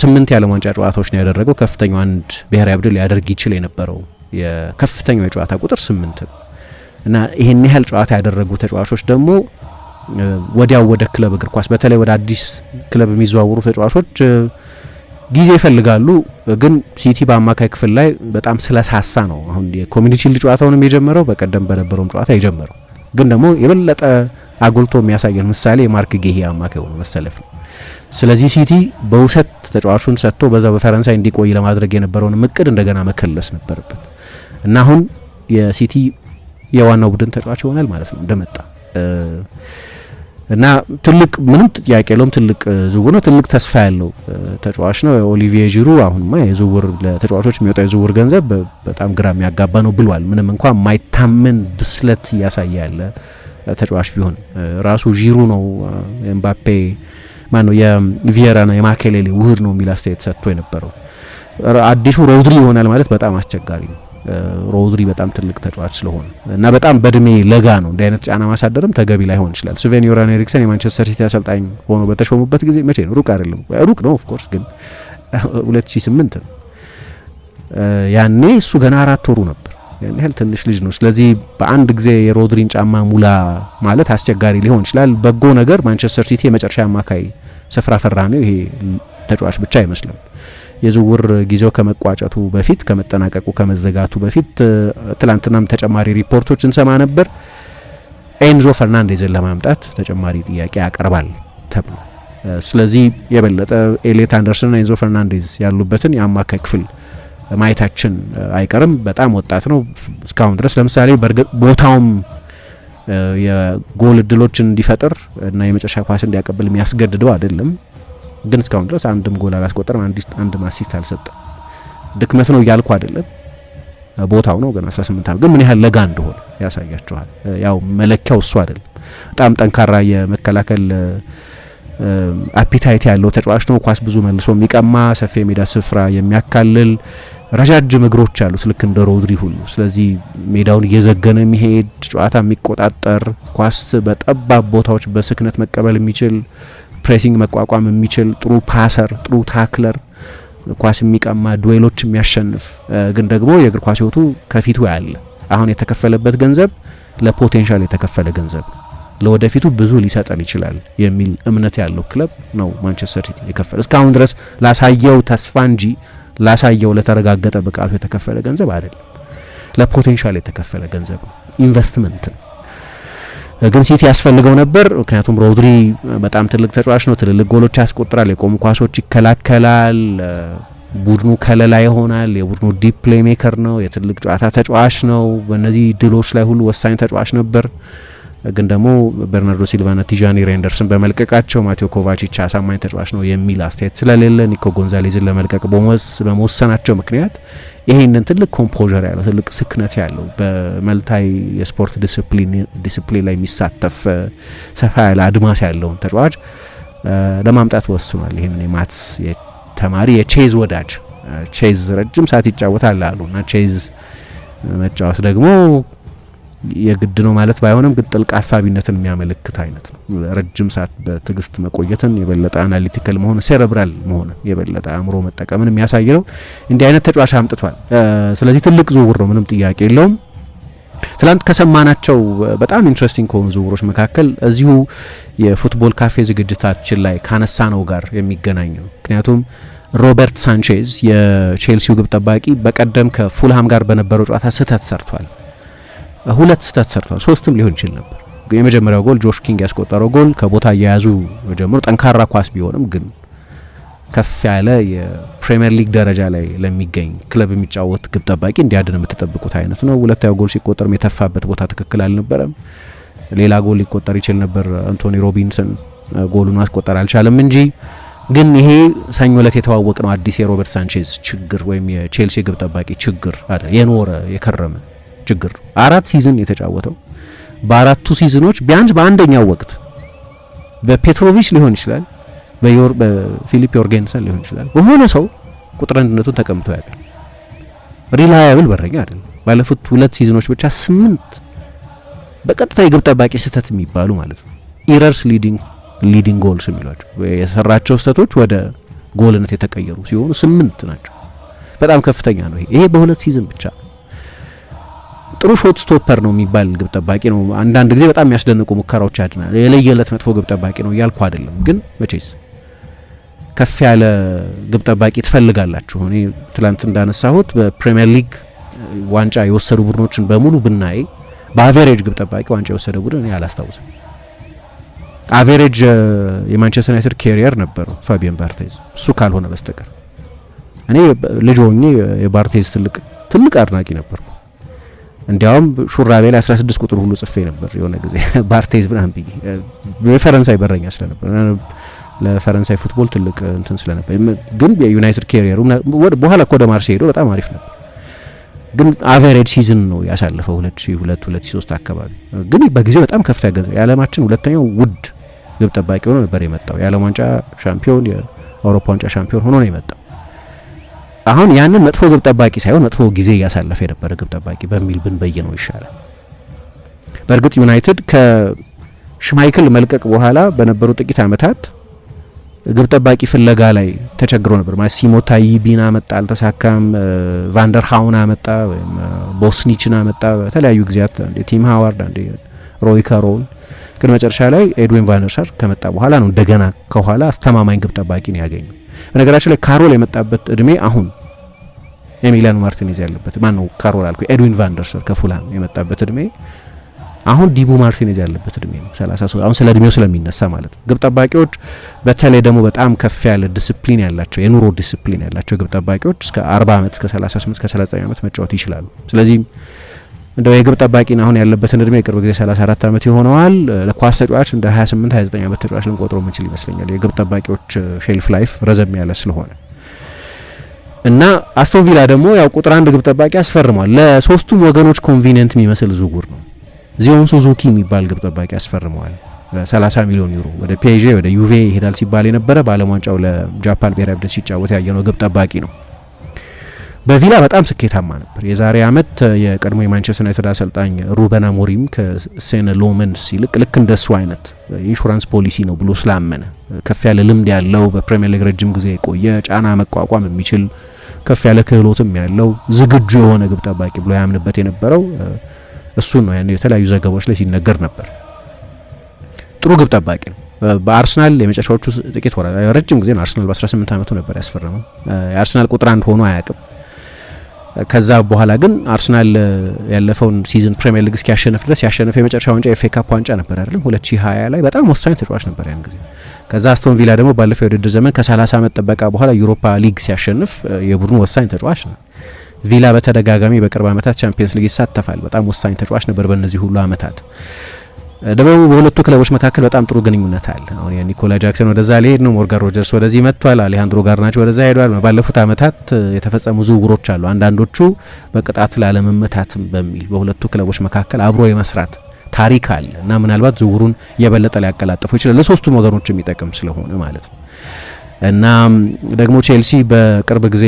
8 የዓለም ዋንጫ ጨዋታዎች ነው ያደረገው። ከፍተኛው አንድ ብሔራዊ ቡድን ሊያደርግ ይችል የነበረው የከፍተኛው የጨዋታ ቁጥር 8 ነው እና ይሄን ያህል ጨዋታ ያደረጉ ተጫዋቾች ደግሞ ወዲያው ወደ ክለብ እግር ኳስ በተለይ ወደ አዲስ ክለብ የሚዘዋወሩ ተጫዋቾች ጊዜ ይፈልጋሉ። ግን ሲቲ በአማካይ ክፍል ላይ በጣም ስለሳሳ ነው አሁን የኮሚኒቲ ሺልድ ጨዋታውንም የጀመረው በቀደም በነበረው ጨዋታ የጀመረው። ግን ደግሞ የበለጠ አጉልቶ የሚያሳየን ምሳሌ የማርክ ጌሂ አማካይ ሆኖ መሰለፍ ነው። ስለዚህ ሲቲ በውሰት ተጫዋቹን ሰጥቶ በዛ በፈረንሳይ እንዲቆይ ለማድረግ የነበረውን እቅድ እንደገና መከለስ ነበረበት እና አሁን የሲቲ የዋናው ቡድን ተጫዋች ይሆናል ማለት ነው እንደመጣ እና ትልቅ ምንም ጥያቄ የለውም ትልቅ ዝውውር ነው። ትልቅ ተስፋ ያለው ተጫዋች ነው። ኦሊቪዬ ዢሩ አሁንማ የዝውውር ለተጫዋቾች የሚወጣው የዝውውር ገንዘብ በጣም ግራ የሚያጋባ ነው ብሏል። ምንም እንኳን የማይታመን ብስለት እያሳየ ያለ ተጫዋች ቢሆን ራሱ ዢሩ ነው ኤምባፔ ማነው የቪየራና የማኬሌሌ ውህድ ነው የሚል አስተያየት ሰጥቶ የነበረው። አዲሱ ሮድሪ ይሆናል ማለት በጣም አስቸጋሪ ነው። ሮድሪ በጣም ትልቅ ተጫዋች ስለሆነ እና በጣም በእድሜ ለጋ ነው። እንዲህ አይነት ጫና ማሳደርም ተገቢ ላይሆን ይችላል። ስቬን ዮራን ኤሪክሰን የማንቸስተር ሲቲ አሰልጣኝ ሆኖ በተሾሙበት ጊዜ መቼ ነው? ሩቅ አይደለም፣ ሩቅ ነው ኦፍ ኮርስ ግን 2008 ነው። ያኔ እሱ ገና 4 ወሩ ነበር። ያን ያህል ትንሽ ልጅ ነው። ስለዚህ በአንድ ጊዜ የሮድሪን ጫማ ሙላ ማለት አስቸጋሪ ሊሆን ይችላል። በጎ ነገር ማንቸስተር ሲቲ የመጨረሻ አማካይ ስፍራ ፈራሚው ይሄ ተጫዋች ብቻ አይመስልም። የዝውውር ጊዜው ከመቋጨቱ በፊት ከመጠናቀቁ ከመዘጋቱ በፊት ትላንትናም ተጨማሪ ሪፖርቶች እንሰማ ነበር። ኤንዞ ፈርናንዴዝን ለማምጣት ተጨማሪ ጥያቄ ያቀርባል ተብሎ ስለዚህ የበለጠ ኤሊየት አንደርሰንና ኤንዞ ፈርናንዴዝ ያሉበትን የአማካይ ክፍል ማየታችን አይቀርም። በጣም ወጣት ነው እስካሁን ድረስ። ለምሳሌ በእርግጥ ቦታውም የጎል እድሎችን እንዲፈጥር እና የመጨረሻ ኳስ እንዲያቀብል የሚያስገድደው አይደለም። ግን እስካሁን ድረስ አንድም ጎል አላስቆጠረም፣ አንድም አሲስት አልሰጠም። ድክመት ነው እያልኩ አይደለም፣ ቦታው ነው። ገና 18 ዓመት ግን ምን ያህል ለጋ እንደሆነ ያሳያችኋል። ያው መለኪያው እሱ አይደለም። በጣም ጠንካራ የመከላከል አፒታይት ያለው ተጫዋች ነው። ኳስ ብዙ መልሶ የሚቀማ ሰፊ የሜዳ ስፍራ የሚያካልል ረጃጅም እግሮች ያሉት ልክ እንደ ሮድሪ ሁሉ። ስለዚህ ሜዳውን እየዘገነ የሚሄድ ጨዋታ የሚቆጣጠር ኳስ በጠባብ ቦታዎች በስክነት መቀበል የሚችል ፕሬሲንግ መቋቋም የሚችል ጥሩ ፓሰር፣ ጥሩ ታክለር፣ ኳስ የሚቀማ ዱዌሎች የሚያሸንፍ ግን ደግሞ የእግር ኳስ ሕይወቱ ከፊቱ ያለ አሁን የተከፈለበት ገንዘብ ለፖቴንሻል የተከፈለ ገንዘብ ለወደፊቱ ብዙ ሊሰጠን ይችላል የሚል እምነት ያለው ክለብ ነው ማንቸስተር ሲቲ የከፈለ። እስካሁን ድረስ ላሳየው ተስፋ እንጂ ላሳየው ለተረጋገጠ ብቃቱ የተከፈለ ገንዘብ አይደለም፣ ለፖቴንሻል የተከፈለ ገንዘብ ነው፣ ኢንቨስትመንት ነው። ግን ሲቲ ያስፈልገው ነበር። ምክንያቱም ሮድሪ በጣም ትልቅ ተጫዋች ነው፣ ትልልቅ ጎሎች ያስቆጥራል፣ የቆሙ ኳሶች ይከላከላል፣ ቡድኑ ከለላ ይሆናል፣ የቡድኑ ዲፕ ፕሌይ ሜከር ነው፣ የትልቅ ጨዋታ ተጫዋች ነው። በእነዚህ ድሎች ላይ ሁሉ ወሳኝ ተጫዋች ነበር። ግን ደግሞ በርናርዶ ሲልቫና ቲጃኒ ሬንደርስን በመልቀቃቸው ማቴዮ ኮቫቺች አሳማኝ ተጫዋች ነው የሚል አስተያየት ስለሌለ ኒኮ ጎንዛሌዝን ለመልቀቅ በመወሰናቸው ምክንያት ይሄንን ትልቅ ኮምፖዠር ያለው ትልቅ ስክነት ያለው በመልታይ የስፖርት ዲስፕሊን ላይ የሚሳተፍ ሰፋ ያለ አድማስ ያለውን ተጫዋች ለማምጣት ወስኗል። ይሄንን የማትስ ተማሪ የቼዝ ወዳጅ ቼዝ ረጅም ሰዓት ይጫወታል አሉና ቼዝ መጫወት ደግሞ የግድ ነው ማለት ባይሆንም ግን ጥልቅ ሀሳቢነትን የሚያመለክት አይነት ነው። ረጅም ሰዓት በትዕግስት መቆየትን፣ የበለጠ አናሊቲካል መሆን፣ ሴሬብራል መሆን፣ የበለጠ አእምሮ መጠቀምን የሚያሳይ ነው። እንዲህ አይነት ተጫዋች አምጥቷል። ስለዚህ ትልቅ ዝውውር ነው፣ ምንም ጥያቄ የለውም። ትላንት ከሰማናቸው በጣም ኢንትረስቲንግ ከሆኑ ዝውውሮች መካከል እዚሁ የፉትቦል ካፌ ዝግጅታችን ላይ ካነሳ ነው ጋር የሚገናኝ ነው። ምክንያቱም ሮበርት ሳንቼዝ የቼልሲው ግብ ጠባቂ በቀደም ከፉልሃም ጋር በነበረው ጨዋታ ስህተት ሰርቷል። ሁለት ስህተት ሰርቷል፣ ሶስትም ሊሆን ይችል ነበር። የመጀመሪያው ጎል ጆሽ ኪንግ ያስቆጠረው ጎል ከቦታ እየያዙ ጀምሮ ጠንካራ ኳስ ቢሆንም ግን ከፍ ያለ የፕሪሚየር ሊግ ደረጃ ላይ ለሚገኝ ክለብ የሚጫወት ግብ ጠባቂ እንዲያድን የምትጠብቁት አይነት ነው። ሁለተኛው ጎል ሲቆጠር የተፋበት ቦታ ትክክል አልነበረም። ሌላ ጎል ሊቆጠር ይችል ነበር። አንቶኒ ሮቢንሰን ጎሉን ማስቆጠር አልቻለም እንጂ ግን ይሄ ሰኞ ዕለት የተዋወቅ ነው አዲስ የሮበርት ሳንቼዝ ችግር ወይም የቼልሲ ግብ ጠባቂ ችግር አይደል፣ የኖረ የከረመ ችግር። 4 ሲዝን የተጫወተው በ4ቱ ሲዝኖች ቢያንስ በአንደኛው ወቅት በፔትሮቪች ሊሆን ይችላል፣ በፊሊፕ ዮርጌንሰን ሊሆን ይችላል፣ በሆነ ሰው ቁጥር አንድነቱን ተቀምጦ ያውቃል። ሪላያብል በረኛ አይደለም። ባለፉት 2 ሲዝኖች ብቻ 8 በቀጥታ የግብ ጠባቂ ስህተት የሚባሉ ማለት ነው ኢረርስ ሊዲንግ ጎልስ የሚሏቸው የሰራቸው ስህተቶች ወደ ጎልነት የተቀየሩ ሲሆኑ 8 ናቸው። በጣም ከፍተኛ ነው ይሄ በ2 ሲዝን ብቻ። ጥሩ ሾት ስቶፐር ነው የሚባል ግብ ጠባቂ ነው። አንዳንድ ጊዜ በጣም የሚያስደንቁ ሙከራዎች ያድናል። የለየለት መጥፎ ግብ ጠባቂ ነው እያልኩ አይደለም፣ ግን መቼስ ከፍ ያለ ግብ ጠባቂ ትፈልጋላችሁ። እኔ ትላንት እንዳነሳሁት በፕሪሚየር ሊግ ዋንጫ የወሰዱ ቡድኖችን በሙሉ ብናይ በአቬሬጅ ግብ ጠባቂ ዋንጫ የወሰደ ቡድን እኔ አላስታውስም። አቬሬጅ የማንቸስተር ዩናይትድ ኬሪየር ነበረው ፋቢያን ባርቴዝ፣ እሱ ካልሆነ በስተቀር እኔ ልጅ ሆኜ የባርቴዝ ትልቅ አድናቂ ነበርኩ። እንዲያውም ሹራቤ ላይ 16 ቁጥር ሁሉ ጽፌ ነበር የሆነ ጊዜ ባርቴዝ ምናምን ብዬ። የፈረንሳይ በረኛ ስለነበር ለፈረንሳይ ፉትቦል ትልቅ እንትን ስለነበር፣ ግን የዩናይትድ ኬሪየሩ በኋላ እኮ ወደ ማርሴይ ሄዶ በጣም አሪፍ ነበር። ግን አቨሬጅ ሲዝን ነው ያሳለፈው 2002 2003 አካባቢ። ግን በጊዜው በጣም ከፍተኛ ገንዘብ የዓለማችን ሁለተኛው ውድ ግብ ጠባቂ ሆኖ ነበር የመጣው። የዓለም ዋንጫ ሻምፒዮን፣ የአውሮፓ ዋንጫ ሻምፒዮን ሆኖ ነው የመጣው። አሁን ያንን መጥፎ ግብ ጠባቂ ሳይሆን መጥፎ ጊዜ እያሳለፈ የነበረ ግብ ጠባቂ በሚል ብንበየነው ይሻላል። በእርግጥ ዩናይትድ ከሽማይክል መልቀቅ በኋላ በነበሩ ጥቂት ዓመታት ግብ ጠባቂ ፍለጋ ላይ ተቸግሮ ነበር። ማለት ሲሞታ ይቢና መጣ፣ አልተሳካም። ቫንደር ሃውን አመጣ ወይም ቦስኒችን አመጣ በተለያዩ ጊዜያት፣ አንዴ ቲም ሃዋርድ፣ አንዴ ሮይ ካሮል። ግን መጨረሻ ላይ ኤድዊን ቫንደርሳር ከመጣ በኋላ ነው እንደገና ከኋላ አስተማማኝ ግብ ጠባቂ ነው ያገኘው። በነገራችን ላይ ካሮል የመጣበት እድሜ አሁን ኤሚሊያኖ ማርቲኔዝ ያለበት ማን ነው? ካሮል አልኩ። ኤድዊን ቫንደርሳር ከፉልሃም የመጣበት እድሜ አሁን ዲቡ ማርቲኔዝ ያለበት እድሜ ነው 33። አሁን ስለ እድሜው ስለሚነሳ ማለት ነው። ግብ ጠባቂዎች በተለይ ደግሞ በጣም ከፍ ያለ ዲሲፕሊን ያላቸው የኑሮ ዲሲፕሊን ያላቸው ግብ ጠባቂዎች እስከ 40 ዓመት እስከ 38 እስከ 39 ዓመት መጫወት ይችላሉ። ስለዚህ እንደው የግብ ጠባቂን አሁን ያለበትን እድሜ የቅርብ ጊዜ 34 ዓመት ይሆነዋል። ለኳስ ተጫዋች እንደ 28 29 ዓመት ተጫዋች ልንቆጥረው የምንችል ይመስለኛል። የግብ ጠባቂዎች ሼልፍ ላይፍ ረዘም ያለ ስለሆነ እና አስቶን ቪላ ደግሞ ያው ቁጥር 1 ግብ ጠባቂ አስፈርሟል። ለሶስቱም ወገኖች ኮንቪኒየንት የሚመስል ዝውውር ነው። ዚዮን ሱዙኪ የሚባል ግብ ጠባቂ አስፈርመዋል በ30 ሚሊዮን ዩሮ። ወደ ፒኤስጂ ወደ ዩቬ ይሄዳል ሲባል የነበረ በዓለም ዋንጫው ለጃፓን ብሔራዊ ቡድን ሲጫወት ያየነው ግብ ጠባቂ ነው። በቪላ በጣም ስኬታማ ነበር። የዛሬ አመት የቀድሞ የማንቸስተር ዩናይትድ አሰልጣኝ ሩበን አሞሪም ከሴነ ሎመንስ ይልቅ ልክ እንደሱ አይነት ኢንሹራንስ ፖሊሲ ነው ብሎ ስላመነ ከፍ ያለ ልምድ ያለው በፕሪሚየር ሊግ ረጅም ጊዜ የቆየ ጫና መቋቋም የሚችል ከፍ ያለ ክህሎትም ያለው ዝግጁ የሆነ ግብ ጠባቂ ብሎ ያምንበት የነበረው እሱ ነው። ያን የተለያዩ ዘገባዎች ላይ ሲነገር ነበር። ጥሩ ግብ ጠባቂ ነው። በአርሰናል የመጨረሻዎቹ ጥቂት ወራት ረጅም ጊዜ ነው አርሰናል በ18 ዓመቱ ነበር ያስፈረመው። የአርሰናል ቁጥር 1 ሆኖ አያውቅም። ከዛ በኋላ ግን አርሰናል ያለፈውን ሲዝን ፕሪሚየር ሊግ እስኪያሸንፍ ድረስ ያሸነፈው የመጨረሻ ዋንጫ ኤፍ ኤ ካፕ ዋንጫ ነበር አይደለም 2020 ላይ በጣም ወሳኝ ተጫዋች ነበር ያን ጊዜ። ከዛ አስቶን ቪላ ደግሞ ባለፈው የውድድር ዘመን ከ30 ዓመት ጥበቃ በኋላ ዩሮፓ ሊግ ሲያሸንፍ የቡድኑ ወሳኝ ተጫዋች ነው። ቪላ በተደጋጋሚ በቅርብ ዓመታት ቻምፒየንስ ሊግ ይሳተፋል። በጣም ወሳኝ ተጫዋች ነበር በእነዚህ ሁሉ ዓመታት። ደግሞ በሁለቱ ክለቦች መካከል በጣም ጥሩ ግንኙነት አለ። አሁን የኒኮላ ጃክሰን ወደዛ ሊሄድ ነው፣ ሞርጋን ሮጀርስ ወደዚህ መጥቷል፣ አሌሃንድሮ ጋርናቾ ወደዛ ሄዷል። ባለፉት ዓመታት የተፈጸሙ ዝውውሮች አሉ። አንዳንዶቹ በቅጣት ላለመመታትም በሚል በሁለቱ ክለቦች መካከል አብሮ የመስራት ታሪክ አለ እና ምናልባት ዝውውሩን የበለጠ ሊያቀላጥፈው ይችላል ለሶስቱም ወገኖች የሚጠቅም ስለሆነ ማለት ነው። እና ደግሞ ቼልሲ በቅርብ ጊዜ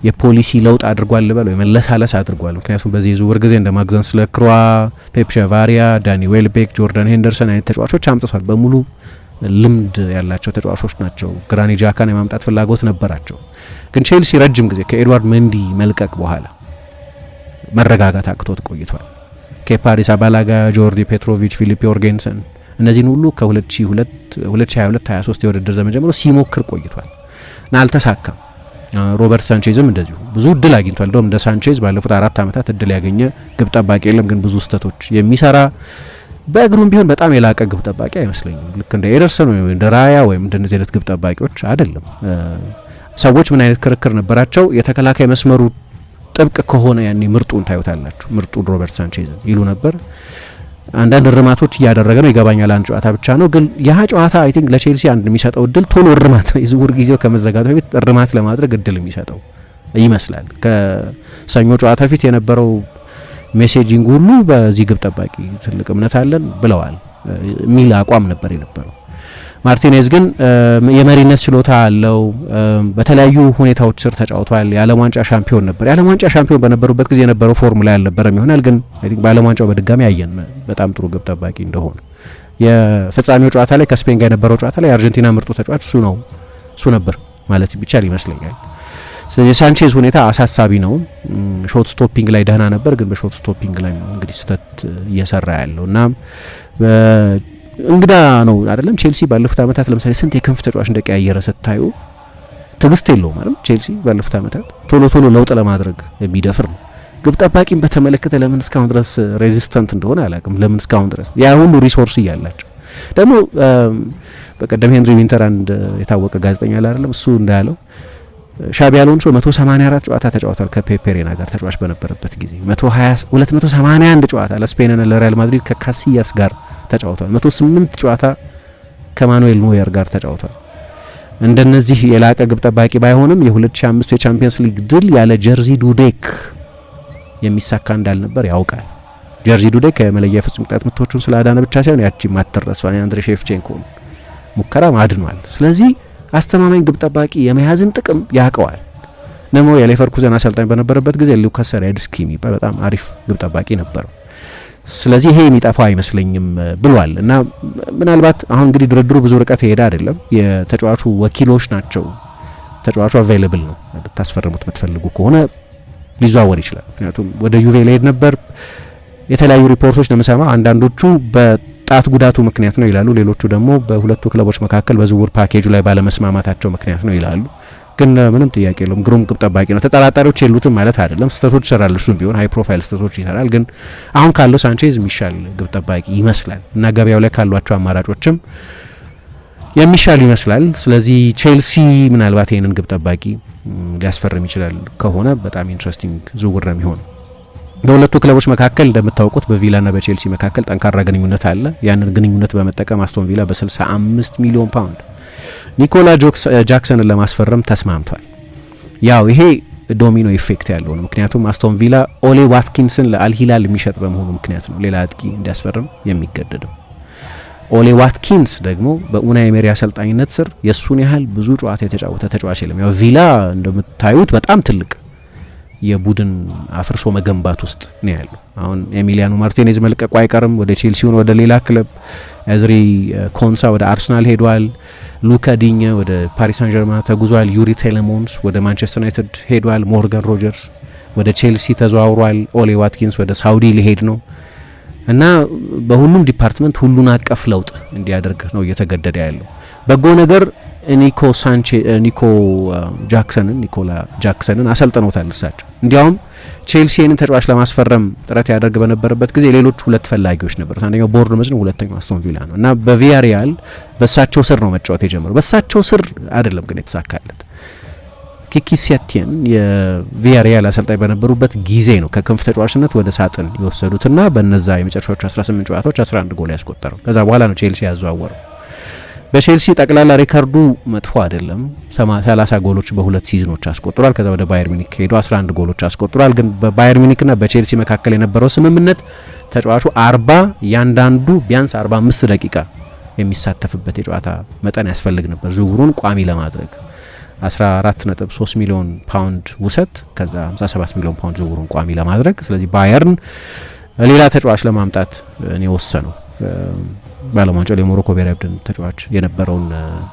የፖሊሲ ለውጥ አድርጓል ልበል ወይ መለሳለስ አድርጓል። ምክንያቱም በዚህ ዝውውር ጊዜ እንደ ማግዘንስ ለክሮዋ፣ ፔፕ ሸቫሪያ፣ ዳኒ ዌልቤክ፣ ጆርዳን ሄንደርሰን አይነት ተጫዋቾች አምጥቷል። በሙሉ ልምድ ያላቸው ተጫዋቾች ናቸው። ግራኒ ጃካን የማምጣት ፍላጎት ነበራቸው። ግን ቼልሲ ረጅም ጊዜ ከኤድዋርድ መንዲ መልቀቅ በኋላ መረጋጋት አቅቶት ቆይቷል። ኬፓ አሪዛባላጋ፣ ጆርዲ ፔትሮቪች፣ ፊሊፕ ዮርጌንሰን እነዚህን ሁሉ ከ2022-23 የውድድር ዘመን ጀምሮ ሲሞክር ቆይቷል እና አልተሳካም። ሮበርት ሳንቼዝም እንደዚሁ ብዙ እድል አግኝቷል። እንደውም እንደ ሳንቼዝ ባለፉት 4 ዓመታት እድል ያገኘ ግብ ጠባቂ የለም። ግን ብዙ ስህተቶች የሚሰራ በእግሩም ቢሆን በጣም የላቀ ግብ ጠባቂ አይመስለኝም። ልክ እንደ ኤደርሰን ወይም እንደ ራያ ወይም እንደዚህ አይነት ግብ ጠባቂዎች አይደለም። ሰዎች ምን አይነት ክርክር ነበራቸው? የተከላካይ መስመሩ ጥብቅ ከሆነ ያኔ ምርጡን ታዩታላችሁ፣ ምርጡን ሮበርት ሳንቼዝን ይሉ ነበር። አንዳንድ እርማቶች እያደረገ ነው፣ ይገባኛል። አንድ ጨዋታ ብቻ ነው። ግን ያ ጨዋታ አይ ቲንክ ለቼልሲ አንድ የሚሰጠው እድል ቶሎ እርማት የዝውውር ጊዜው ከመዘጋቱ በፊት እርማት ለማድረግ እድል የሚሰጠው ይመስላል። ከሰኞ ጨዋታ ፊት የነበረው ሜሴጂንግ ሁሉ በዚህ ግብ ጠባቂ ትልቅ እምነት አለን ብለዋል የሚል አቋም ነበር የነበረው። ማርቲኔዝ ግን የመሪነት ችሎታ አለው። በተለያዩ ሁኔታዎች ስር ተጫውቷል። የዓለም ዋንጫ ሻምፒዮን ነበር። የዓለም ዋንጫ ሻምፒዮን በነበሩበት ጊዜ የነበረው ፎርሙላ ያልነበረም ይሆናል። ግን በዓለም ዋንጫው በድጋሚ አየን በጣም ጥሩ ግብ ጠባቂ እንደሆነ። የፍጻሜው ጨዋታ ላይ ከስፔን ጋር የነበረው ጨዋታ ላይ የአርጀንቲና ምርጡ ተጫዋች እሱ ነበር ማለት ቢቻል ይመስለኛል። ስለዚህ የሳንቼዝ ሁኔታ አሳሳቢ ነው። ሾት ስቶፒንግ ላይ ደህና ነበር፣ ግን በሾት ስቶፒንግ ላይ ነው እንግዲህ ስህተት እየሰራ ያለው እና እንግዳ ነው አይደለም። ቼልሲ ባለፉት ዓመታት ለምሳሌ ስንት የክንፍ ተጫዋች እንደቀያየረ ስታዩ ትግስት የለውም ማለት ቼልሲ ባለፉት ዓመታት ቶሎ ለውጥ ለማድረግ የሚደፍር ነው። ግብ ጠባቂን በተመለከተ ለምን እስካሁን ድረስ ሬዚስተንት እንደሆነ አላውቅም። ለምን እስካሁን ድረስ ያ ሁሉ ሪሶርስ እያላቸው ደግሞ በቀደም ሄንሪ ዊንተር አንድ የታወቀ ጋዜጠኛ አይደለም እሱ እንዳለው ሻቢ አሎንሶ 184 ጨዋታ ተጫውቷል ከፔፔሬና ጋር ተጫዋች በነበረበት ጊዜ 281 ጨዋታ ለስፔንና ለሪያል ማድሪድ ከካሲያስ ጋር ተጫውቷል። 108 ጨዋታ ከማኑኤል ኖየር ጋር ተጫውቷል። እንደነዚህ የላቀ ግብ ጠባቂ ባይሆንም የ2005 የቻምፒየንስ ሊግ ድል ያለ ጀርዚ ዱዴክ የሚሳካ እንዳልነበር ያውቃል። ጀርዚ ዱዴክ የመለያ ፍጹም ቅጣት ምቶቹን ስላዳነ ብቻ ሳይሆን ያቺ ማተረስዋን አንድሬ ሼፍቼንኮን ሙከራ አድኗል። ስለዚህ አስተማማኝ ግብ ጠባቂ የመያዝን ጥቅም ያውቀዋል። ደግሞ የሌቨርኩዘን አሰልጣኝ በነበረበት ጊዜ ሉካስ ራድስኪ የሚባል በጣም አሪፍ ግብ ጠባቂ ነበረው። ስለዚህ ይሄ የሚጠፋው አይመስለኝም ብሏል። እና ምናልባት አሁን እንግዲህ ድርድሩ ብዙ ርቀት የሄደ አይደለም። የተጫዋቹ ወኪሎች ናቸው። ተጫዋቹ አቬይለብል ነው፣ ታስፈርሙት የምትፈልጉ ከሆነ ሊዘዋወር ይችላል። ምክንያቱም ወደ ዩቬ ሊሄድ ነበር። የተለያዩ ሪፖርቶች ለምሰማ አንዳንዶቹ በጣት ጉዳቱ ምክንያት ነው ይላሉ፣ ሌሎቹ ደግሞ በሁለቱ ክለቦች መካከል በዝውውር ፓኬጁ ላይ ባለመስማማታቸው ምክንያት ነው ይላሉ። ግን ምንም ጥያቄ የለውም ግሩም ግብ ጠባቂ ነው። ተጠራጣሪዎች የሉትም ማለት አይደለም። ስህተቶች ይሰራል፣ እሱም ቢሆን ሃይ ፕሮፋይል ስህተቶች ይሰራል። ግን አሁን ካለው ሳንቼዝ የሚሻል ግብ ጠባቂ ይመስላል እና ገበያው ላይ ካሏቸው አማራጮችም የሚሻል ይመስላል። ስለዚህ ቼልሲ ምናልባት ይህንን ግብ ጠባቂ ሊያስፈርም ይችላል ከሆነ በጣም ኢንትረስቲንግ ዝውውር ነው የሚሆነው። በሁለቱ ክለቦች መካከል እንደምታውቁት በቪላና በቼልሲ መካከል ጠንካራ ግንኙነት አለ። ያንን ግንኙነት በመጠቀም አስቶን ቪላ በ65 ሚሊዮን ፓውንድ ኒኮላ ጃክሰንን ለማስፈረም ተስማምቷል። ያው ይሄ ዶሚኖ ኢፌክት ያለው ነው። ምክንያቱም አስቶን ቪላ ኦሌ ዋትኪንስን ለአልሂላል የሚሸጥ በመሆኑ ምክንያት ነው ሌላ አጥቂ እንዲያስፈርም የሚገደደው። ኦሌ ዋትኪንስ ደግሞ በኡናይ ኤመሪ አሰልጣኝነት ስር የሱን ያህል ብዙ ጨዋታ የተጫወተ ተጫዋች የለም። ያው ቪላ እንደምታዩት በጣም ትልቅ የቡድን አፍርሶ መገንባት ውስጥ ነው ያለው። አሁን ኤሚሊያኖ ማርቲኔዝ መልቀቁ አይቀርም ወደ ቼልሲውን ወደ ሌላ ክለብ። ኤዝሪ ኮንሳ ወደ አርሰናል ሄዷል። ሉካ ዲኛ ወደ ፓሪስ ሳን ጀርማን ተጉዟል። ዩሪ ቴሌሞንስ ወደ ማንቸስተር ዩናይትድ ሄዷል። ሞርጋን ሮጀርስ ወደ ቼልሲ ተዘዋውሯል። ኦሌ ዋትኪንስ ወደ ሳውዲ ሊሄድ ነው። እና በሁሉም ዲፓርትመንት ሁሉን አቀፍ ለውጥ እንዲያደርግ ነው እየተገደደ ያለው። በጎ ነገር ኒኮላ ጃክሰንን አሰልጥነውታል እሳቸው። እንዲያውም ቼልሲን ተጫዋች ለማስፈረም ጥረት ያደርግ በነበረበት ጊዜ ሌሎች ሁለት ፈላጊዎች ነበሩት። አንደኛው ቦርንመዝ ነው፣ ሁለተኛው አስቶን ቪላ ነው። እና በቪያሪያል በሳቸው ስር ነው መጫወት የጀመረው። በሳቸው ስር አይደለም ግን የተሳካለት። ኪኪ ሴቲየን የቪያሪያል አሰልጣኝ በነበሩበት ጊዜ ነው ከክንፍ ተጫዋችነት ወደ ሳጥን የወሰዱትና በነዛ የመጨረሻዎቹ 18 ጨዋታዎች 11 ጎል ያስቆጠረው። ከዛ በኋላ ነው ቼልሲ ያዘዋወረው። በቼልሲ ጠቅላላ ሪካርዱ መጥፎ አይደለም። 30 ጎሎች በሁለት ሲዝኖች አስቆጥሯል። ከዛ ወደ ባየር ሚኒክ ሄዶ 11 ጎሎች አስቆጥሯል። ግን በባየር ሚኒክና በቼልሲ መካከል የነበረው ስምምነት ተጫዋቹ 40 ያንዳንዱ ቢያንስ 45 ደቂቃ የሚሳተፍበት የጨዋታ መጠን ያስፈልግ ነበር ዝውውሩን ቋሚ ለማድረግ 14.3 ሚሊዮን ፓውንድ ውሰት ከዛ 57 ሚሊዮን ፓውንድ ዝውውሩን ቋሚ ለማድረግ። ስለዚህ ባየርን ሌላ ተጫዋች ለማምጣት ነው የወሰነው። በዓለም ዋንጫው የሞሮኮ ብሔራዊ ቡድን ተጫዋች የነበረውን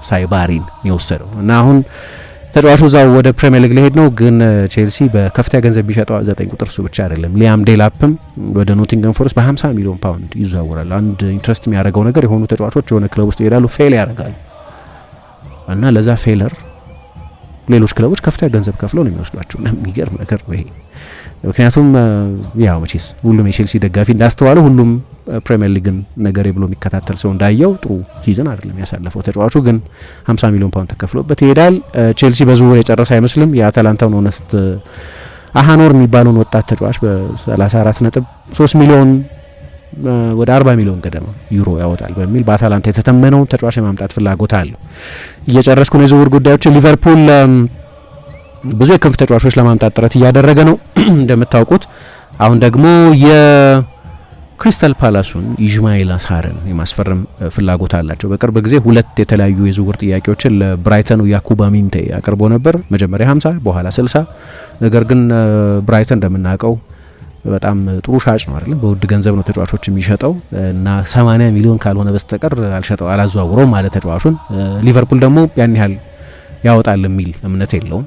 ሳይባሪን የወሰደው እና አሁን ተጫዋቹ እዛው ወደ ፕሪሚየር ሊግ ሊሄድ ነው። ግን ቼልሲ በከፍተኛ ገንዘብ ቢሸጠው 9 ቁጥር እሱ ብቻ አይደለም፣ ሊያም ዴላፕም ወደ ኖቲንገም ፎረስት በ50 ሚሊዮን ፓውንድ ይዘዋወራል። አንድ ኢንትረስት የሚያደርገው ነገር የሆኑ ተጫዋቾች የሆነ ክለብ ውስጥ ይሄዳሉ፣ ፌል ያደርጋሉ እና ለዛ ፌለር ሌሎች ክለቦች ከፍተኛ ገንዘብ ከፍለው ነው የሚወስዷቸው። እና የሚገርም ነገር ነው ይሄ። ምክንያቱም ያው መቼስ ሁሉም የቼልሲ ደጋፊ እንዳስተዋለው ሁሉም ፕሪሚየር ሊግን ነገር ብሎ የሚከታተል ሰው እንዳየው ጥሩ ሲዝን አይደለም ያሳለፈው። ተጫዋቹ ግን 50 ሚሊዮን ፓውንድ ተከፍሎበት ይሄዳል። ቼልሲ በዝውውር የጨረሰ አይመስልም። የአታላንታውን ኦነስት አሃኖር የሚባለውን ወጣት ተጫዋች በ34.3 ሚሊዮን ወደ 40 ሚሊዮን ገደማ ዩሮ ያወጣል በሚል በአታላንታ የተተመነውን ተጫዋች የማምጣት ፍላጎት አለው። እየጨረስኩ ነው የዝውውር ጉዳዮችን። ሊቨርፑል ብዙ የክንፍ ተጫዋቾች ለማምጣት ጥረት እያደረገ ነው እንደምታውቁት። አሁን ደግሞ የክሪስታል ፓላሱን ኢስማኤል አሳርን የማስፈረም ፍላጎት አላቸው። በቅርብ ጊዜ ሁለት የተለያዩ የዝውውር ጥያቄዎችን ለብራይተኑ ያኩባ ሚንቴ አቅርቦ ነበር። መጀመሪያ 50 በኋላ 60። ነገር ግን ብራይተን እንደምናውቀው በጣም ጥሩ ሻጭ ነው አይደለም፣ በውድ ገንዘብ ነው ተጫዋቾች የሚሸጠው እና 80 ሚሊዮን ካልሆነ በስተቀር አላዘዋውረውም ማለት ተጫዋቹን። ሊቨርፑል ደግሞ ያን ያህል ያወጣል የሚል እምነት የለውም።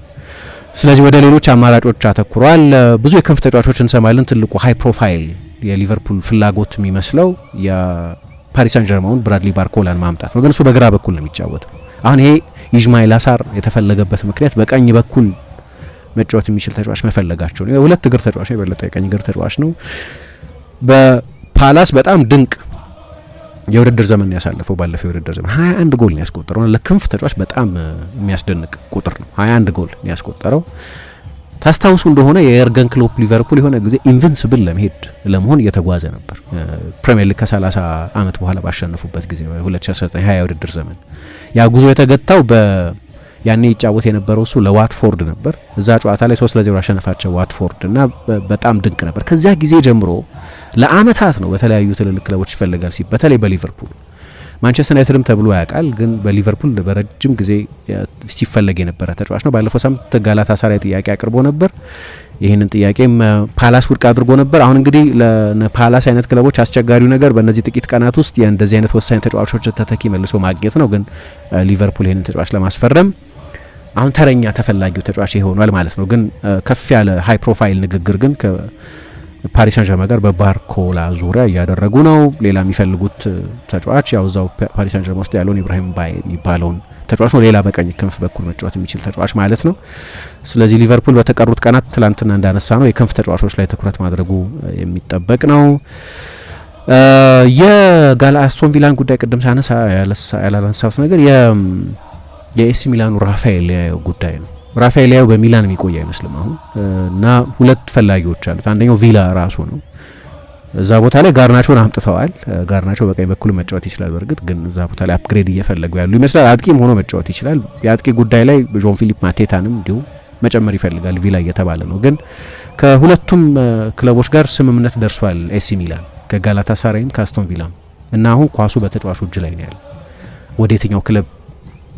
ስለዚህ ወደ ሌሎች አማራጮች አተኩሯል። ብዙ የክንፍ ተጫዋቾች እንሰማለን። ትልቁ ሃይ ፕሮፋይል የሊቨርፑል ፍላጎት የሚመስለው የፓሪስ ሳን ጀርማውን ብራድሊ ባርኮላን ማምጣት ነው። ግን እሱ በግራ በኩል ነው የሚጫወተው። አሁን ይሄ ኢስማኤል አሳር የተፈለገበት ምክንያት በቀኝ በኩል መጫወት የሚችል ተጫዋች መፈለጋቸው ነው። የሁለት እግር ተጫዋች ነው፣ የበለጠ የቀኝ እግር ተጫዋች ነው። በፓላስ በጣም ድንቅ የውድድር ዘመን ያሳለፈው ባለፈው የውድድር ዘመን 21 ጎል ነው ያስቆጠረው። ለክንፍ ተጫዋች በጣም የሚያስደንቅ ቁጥር ነው። 21 ጎል ነው ያስቆጠረው። ታስታውሱ እንደሆነ የኤርገን ክሎፕ ሊቨርፑል የሆነ ጊዜ ኢንቪንሲብል ለመሆን እየተጓዘ ነበር። ፕሪሚየር ሊግ ከ30 ዓመት በኋላ ባሸነፉበት ጊዜ 2019-20 የውድድር ዘመን ያ ጉዞ የተገታው ያኔ ይጫወት የነበረው እሱ ለዋትፎርድ ነበር። እዛ ጨዋታ ላይ 3-0 አሸነፋቸው ዋትፎርድ እና በጣም ድንቅ ነበር። ከዚያ ጊዜ ጀምሮ ለአመታት ነው በተለያዩ ትልልቅ ክለቦች ይፈልጋል በተለይ በሊቨርፑል። ማንቸስተር ዩናይትድም ተብሎ ያውቃል፣ ግን በሊቨርፑል በረጅም ጊዜ ሲፈለግ የነበረ ተጫዋች ነው። ባለፈው ሳምንት ጋላታሳራይ ጥያቄ አቅርቦ ነበር። ይህንን ጥያቄም ፓላስ ውድቅ አድርጎ ነበር። አሁን እንግዲህ ለፓላስ አይነት ክለቦች አስቸጋሪው ነገር በእነዚህ ጥቂት ቀናት ውስጥ እንደዚህ አይነት ወሳኝ ተጫዋቾች ተተኪ መልሶ ማግኘት ነው። ግን ሊቨርፑል ይህንን ተጫዋች ለማስፈረም አሁን ተረኛ ተፈላጊው ተጫዋች ይሆናል ማለት ነው። ግን ከፍ ያለ ሃይ ፕሮፋይል ንግግር ግን ከፓሪስ ሳን ጀርማን ጋር በባርኮላ ዙሪያ እያደረጉ ነው። ሌላ የሚፈልጉት ተጫዋች ያው እዛው ፓሪስ ሳን ጀርማን ውስጥ ያለውን ኢብራሂም ባይ የሚባለውን ተጫዋች ነው። ሌላ በቀኝ ክንፍ በኩል መጫወት የሚችል ተጫዋች ማለት ነው። ስለዚህ ሊቨርፑል በተቀሩት ቀናት ትላንትና እንዳነሳ ነው የክንፍ ተጫዋቾች ላይ ትኩረት ማድረጉ የሚጠበቅ ነው። የአስቶን ቪላን ጉዳይ ቅድም ሳነሳ ያላነሳሁት ነገር የኤሲ ሚላኑ ራፋኤል ሊያዮ ጉዳይ ነው። ራፋኤል ሊያዮ በሚላን የሚቆይ አይመስልም አሁን እና ሁለት ፈላጊዎች አሉት። አንደኛው ቪላ ራሱ ነው። እዛ ቦታ ላይ ጋርናቾን አምጥተዋል። ጋርናቾ በቀኝ በኩል መጫወት ይችላል። በእርግጥ ግን እዛ ቦታ ላይ አፕግሬድ እየፈለጉ ያሉ ይመስላል። አጥቂም ሆኖ መጫወት ይችላል። የአጥቂ ጉዳይ ላይ ጆን ፊሊፕ ማቴታንም እንዲሁ መጨመር ይፈልጋል ቪላ እየተባለ ነው። ግን ከሁለቱም ክለቦች ጋር ስምምነት ደርሷል ኤሲ ሚላን ከጋላታሳራይም ከአስቶን ቪላም እና አሁን ኳሱ በተጫዋቹ እጅ ላይ ነው ያለው። ወደ የትኛው ክለብ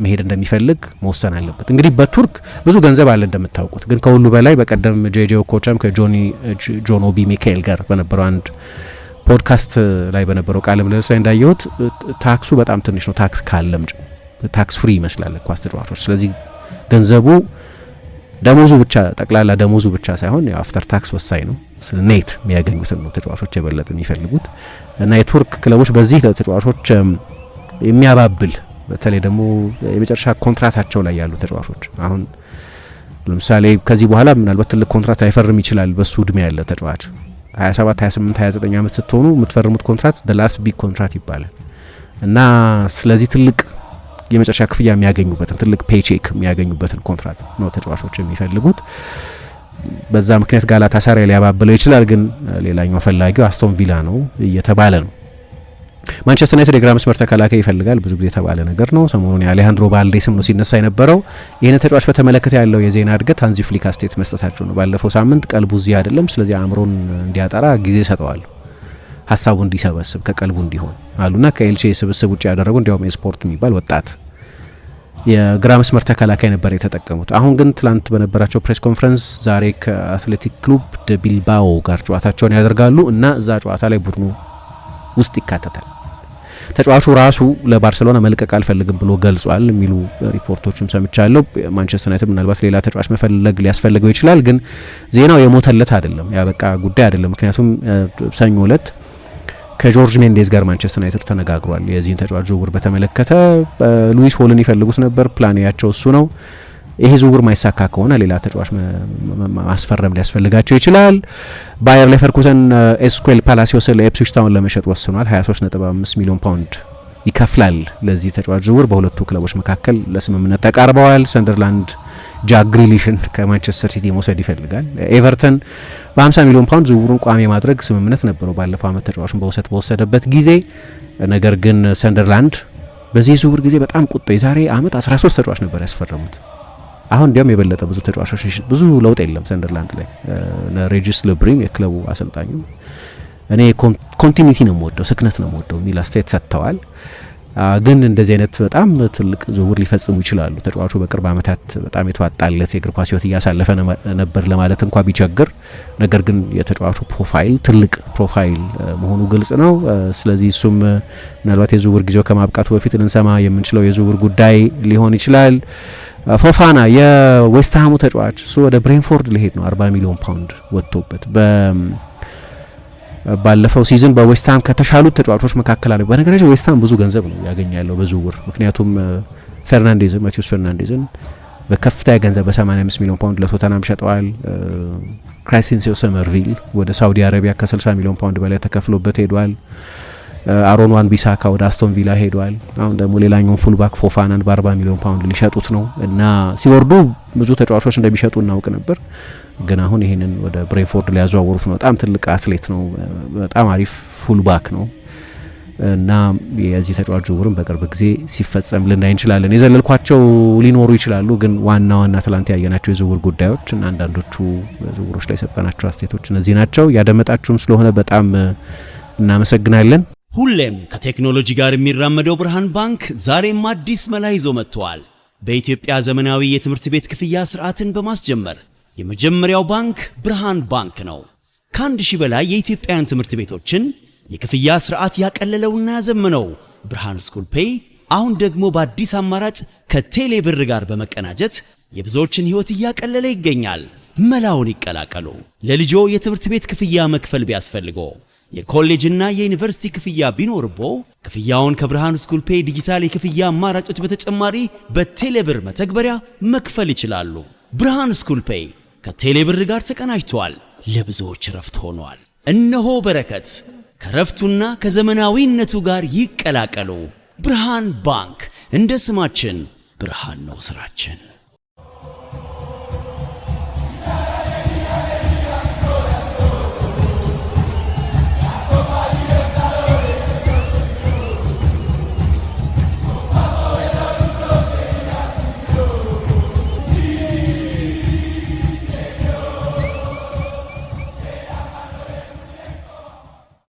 መሄድ እንደሚፈልግ መወሰን አለበት። እንግዲህ በቱርክ ብዙ ገንዘብ አለ እንደምታውቁት። ግን ከሁሉ በላይ በቀደም ጄጄ ኦኮቻም ከጆን ኦቢ ሚካኤል ጋር በነበረው አንድ ፖድካስት ላይ በነበረው ቃለ ምልልስ ላይ እንዳየሁት ታክሱ በጣም ትንሽ ነው። ታክስ ካለም ታክስ ፍሪ ይመስላል ኳስ ተጫዋቾች። ስለዚህ ገንዘቡ ደሞዙ ብቻ ጠቅላላ ደሞዙ ብቻ ሳይሆን ያው አፍተር ታክስ ወሳኝ ነው። ስለ ኔት የሚያገኙትን ነው ተጫዋቾች የበለጠ የሚፈልጉት እና የቱርክ ክለቦች በዚህ ተጫዋቾች የሚያባብል በተለይ ደግሞ የመጨረሻ ኮንትራታቸው ላይ ያሉ ተጫዋቾች አሁን ለምሳሌ ከዚህ በኋላ ምናልባት ትልቅ ኮንትራት አይፈርም ይችላል በሱ እድሜ ያለ ተጫዋች 27 28 29 ዓመት ስትሆኑ የምትፈርሙት ኮንትራት the last big contract ይባላል እና ስለዚህ ትልቅ የመጨረሻ ክፍያ የሚያገኙበትን ትልቅ ፔቼክ የሚያገኙበትን ኮንትራት ነው ተጫዋቾች የሚፈልጉት። በዛ ምክንያት ጋላታሳራይ ሊያባብለው ይችላል፣ ግን ሌላኛው ፈላጊው አስቶን ቪላ ነው እየተባለ ነው። ማንቸስተር ዩናይትድ የግራ መስመር ተከላካይ ይፈልጋል፣ ብዙ ጊዜ የተባለ ነገር ነው። ሰሞኑን የአሌሃንድሮ ባልዴ ስም ነው ሲነሳ የነበረው። ይህን ተጫዋች በተመለከተ ያለው የዜና እድገት ሃንዚ ፍሊክ አስተያየት መስጠታቸው ነው። ባለፈው ሳምንት ቀልቡ እዚህ አይደለም፣ ስለዚህ አእምሮን እንዲያጠራ ጊዜ ሰጠዋል፣ ሀሳቡ እንዲሰበስብ ከቀልቡ እንዲሆን አሉና ከኤልቼ ስብስብ ውጭ ያደረጉ እንዲያውም የስፖርት የሚባል ወጣት የግራ መስመር ተከላካይ ነበር የተጠቀሙት። አሁን ግን ትላንት በነበራቸው ፕሬስ ኮንፈረንስ ዛሬ ከአትሌቲክ ክሉብ ደ ቢልባኦ ጋር ጨዋታቸውን ያደርጋሉ እና እዛ ጨዋታ ላይ ቡድኑ ውስጥ ይካተታል። ተጫዋቹ ራሱ ለባርሴሎና መልቀቅ አልፈልግም ብሎ ገልጿል የሚሉ ሪፖርቶችም ሰምቻለሁ። ማንቸስተር ዩናይትድ ምናልባት ሌላ ተጫዋች መፈለግ ሊያስፈልገው ይችላል፣ ግን ዜናው የሞተለት አይደለም፣ ያበቃ ጉዳይ አይደለም። ምክንያቱም ሰኞ ዕለት ከጆርጅ ሜንዴዝ ጋር ማንቸስተር ዩናይትድ ተነጋግሯል። የዚህን ተጫዋች ዝውውር በተመለከተ ሉዊስ ሆልን ይፈልጉት ነበር፣ ፕላንያቸው እሱ ነው። ይሄ ዝውውር ማይሳካ ከሆነ ሌላ ተጫዋች ማስፈረም ሊያስፈልጋቸው ይችላል። ባየር ሌቨርኩሰን ኤስኩዌል ፓላሲዮስን ለኢፕስዊች ታውን ለመሸጥ ወስኗል። 23.5 ሚሊዮን ፓውንድ ይከፍላል ለዚህ ተጫዋች ዝውውር። በሁለቱ ክለቦች መካከል ለስምምነት ተቃርበዋል። ሰንደርላንድ ጃክ ግሪሊሽን ከማንቸስተር ሲቲ መውሰድ ይፈልጋል። ኤቨርተን በ50 ሚሊዮን ፓውንድ ዝውውሩን ቋሚ ማድረግ ስምምነት ነበረው ባለፈው ዓመት ተጫዋቹን በውሰት በወሰደበት ጊዜ። ነገር ግን ሰንደርላንድ በዚህ ዝውውር ጊዜ በጣም ቁጣ፣ የዛሬ ዓመት 13 ተጫዋች ነበር ያስፈረሙት። አሁን እንዲያውም የበለጠ ብዙ ተጫዋቾች፣ ብዙ ለውጥ የለም ሰንደርላንድ ላይ። ሬጂስ ለብሪን የክለቡ አሰልጣኙ እኔ ኮንቲኒቲ ነው የምወደው፣ ስክነት ነው የምወደው የሚል አስተያየት ሰጥተዋል። ግን እንደዚህ አይነት በጣም ትልቅ ዝውውር ሊፈጽሙ ይችላሉ። ተጫዋቹ በቅርብ ዓመታት በጣም የተዋጣለት የእግር ኳስ ሕይወት እያሳለፈ ነበር ለማለት እንኳ ቢቸግር፣ ነገር ግን የተጫዋቹ ፕሮፋይል ትልቅ ፕሮፋይል መሆኑ ግልጽ ነው። ስለዚህ እሱም ምናልባት የዝውውር ጊዜው ከማብቃቱ በፊት ልንሰማ የምንችለው የዝውውር ጉዳይ ሊሆን ይችላል። ፎፋና የዌስትሃሙ ተጫዋች እሱ ወደ ብሬንፎርድ ሊሄድ ነው። 40 ሚሊዮን ፓውንድ ወጥቶበት ባለፈው ሲዝን በዌስትሃም ከተሻሉት ተጫዋቾች መካከል አለ። በነገራችን ዌስትሃም ብዙ ገንዘብ ነው ያገኛለው በዝውውር፣ ምክንያቱም ማቲዩስ ፈርናንዴዝን በከፍተኛ ገንዘብ በ85 ሚሊዮን ፓውንድ ለቶተናም ሸጠዋል። ክራይሴንሲዮ ሰመርቪል ወደ ሳውዲ አረቢያ ከ60 ሚሊዮን ፓውንድ በላይ ተከፍሎበት ሄዷል። አሮን ዋን ቢሳካ ወደ አስቶን ቪላ ሄዷል። አሁን ደግሞ ሌላኛውን ፉልባክ ፎፋናን በ40 ሚሊዮን ፓውንድ ሊሸጡት ነው እና ሲወርዱ ብዙ ተጫዋቾች እንደሚሸጡ እናውቅ ነበር፣ ግን አሁን ይህንን ወደ ብሬንፎርድ ሊያዘዋውሩት ነው። በጣም ትልቅ አትሌት ነው፣ በጣም አሪፍ ፉልባክ ነው እና የዚህ ተጫዋች ዝውውርም በቅርብ ጊዜ ሲፈጸም ልናይ እንችላለን። የዘለልኳቸው ሊኖሩ ይችላሉ፣ ግን ዋና ዋና ትላንት ያየናቸው የዝውውር ጉዳዮች እና አንዳንዶቹ ዝውውሮች ላይ የሰጠናቸው አስተያየቶች እነዚህ ናቸው። ያደመጣችሁም ስለሆነ በጣም እናመሰግናለን። ሁሌም ከቴክኖሎጂ ጋር የሚራመደው ብርሃን ባንክ ዛሬም አዲስ መላ ይዞ መጥቷል። በኢትዮጵያ ዘመናዊ የትምህርት ቤት ክፍያ ስርዓትን በማስጀመር የመጀመሪያው ባንክ ብርሃን ባንክ ነው። ከ1000 በላይ የኢትዮጵያውያን ትምህርት ቤቶችን የክፍያ ስርዓት ያቀለለውና ያዘመነው ብርሃን ስኩል ፔይ አሁን ደግሞ በአዲስ አማራጭ ከቴሌ ብር ጋር በመቀናጀት የብዙዎችን ሕይወት እያቀለለ ይገኛል። መላውን ይቀላቀሉ። ለልጆ የትምህርት ቤት ክፍያ መክፈል ቢያስፈልጎ፣ የኮሌጅና የዩኒቨርሲቲ ክፍያ ቢኖርቦ ክፍያውን ከብርሃን ስኩል ፔይ ዲጂታል የክፍያ አማራጮች በተጨማሪ በቴሌብር መተግበሪያ መክፈል ይችላሉ። ብርሃን ስኩል ፔይ ከቴሌብር ጋር ተቀናጅቷል። ለብዙዎች ረፍት ሆኗል። እነሆ በረከት ከረፍቱና ከዘመናዊነቱ ጋር ይቀላቀሉ። ብርሃን ባንክ፣ እንደ ስማችን ብርሃን ነው ስራችን።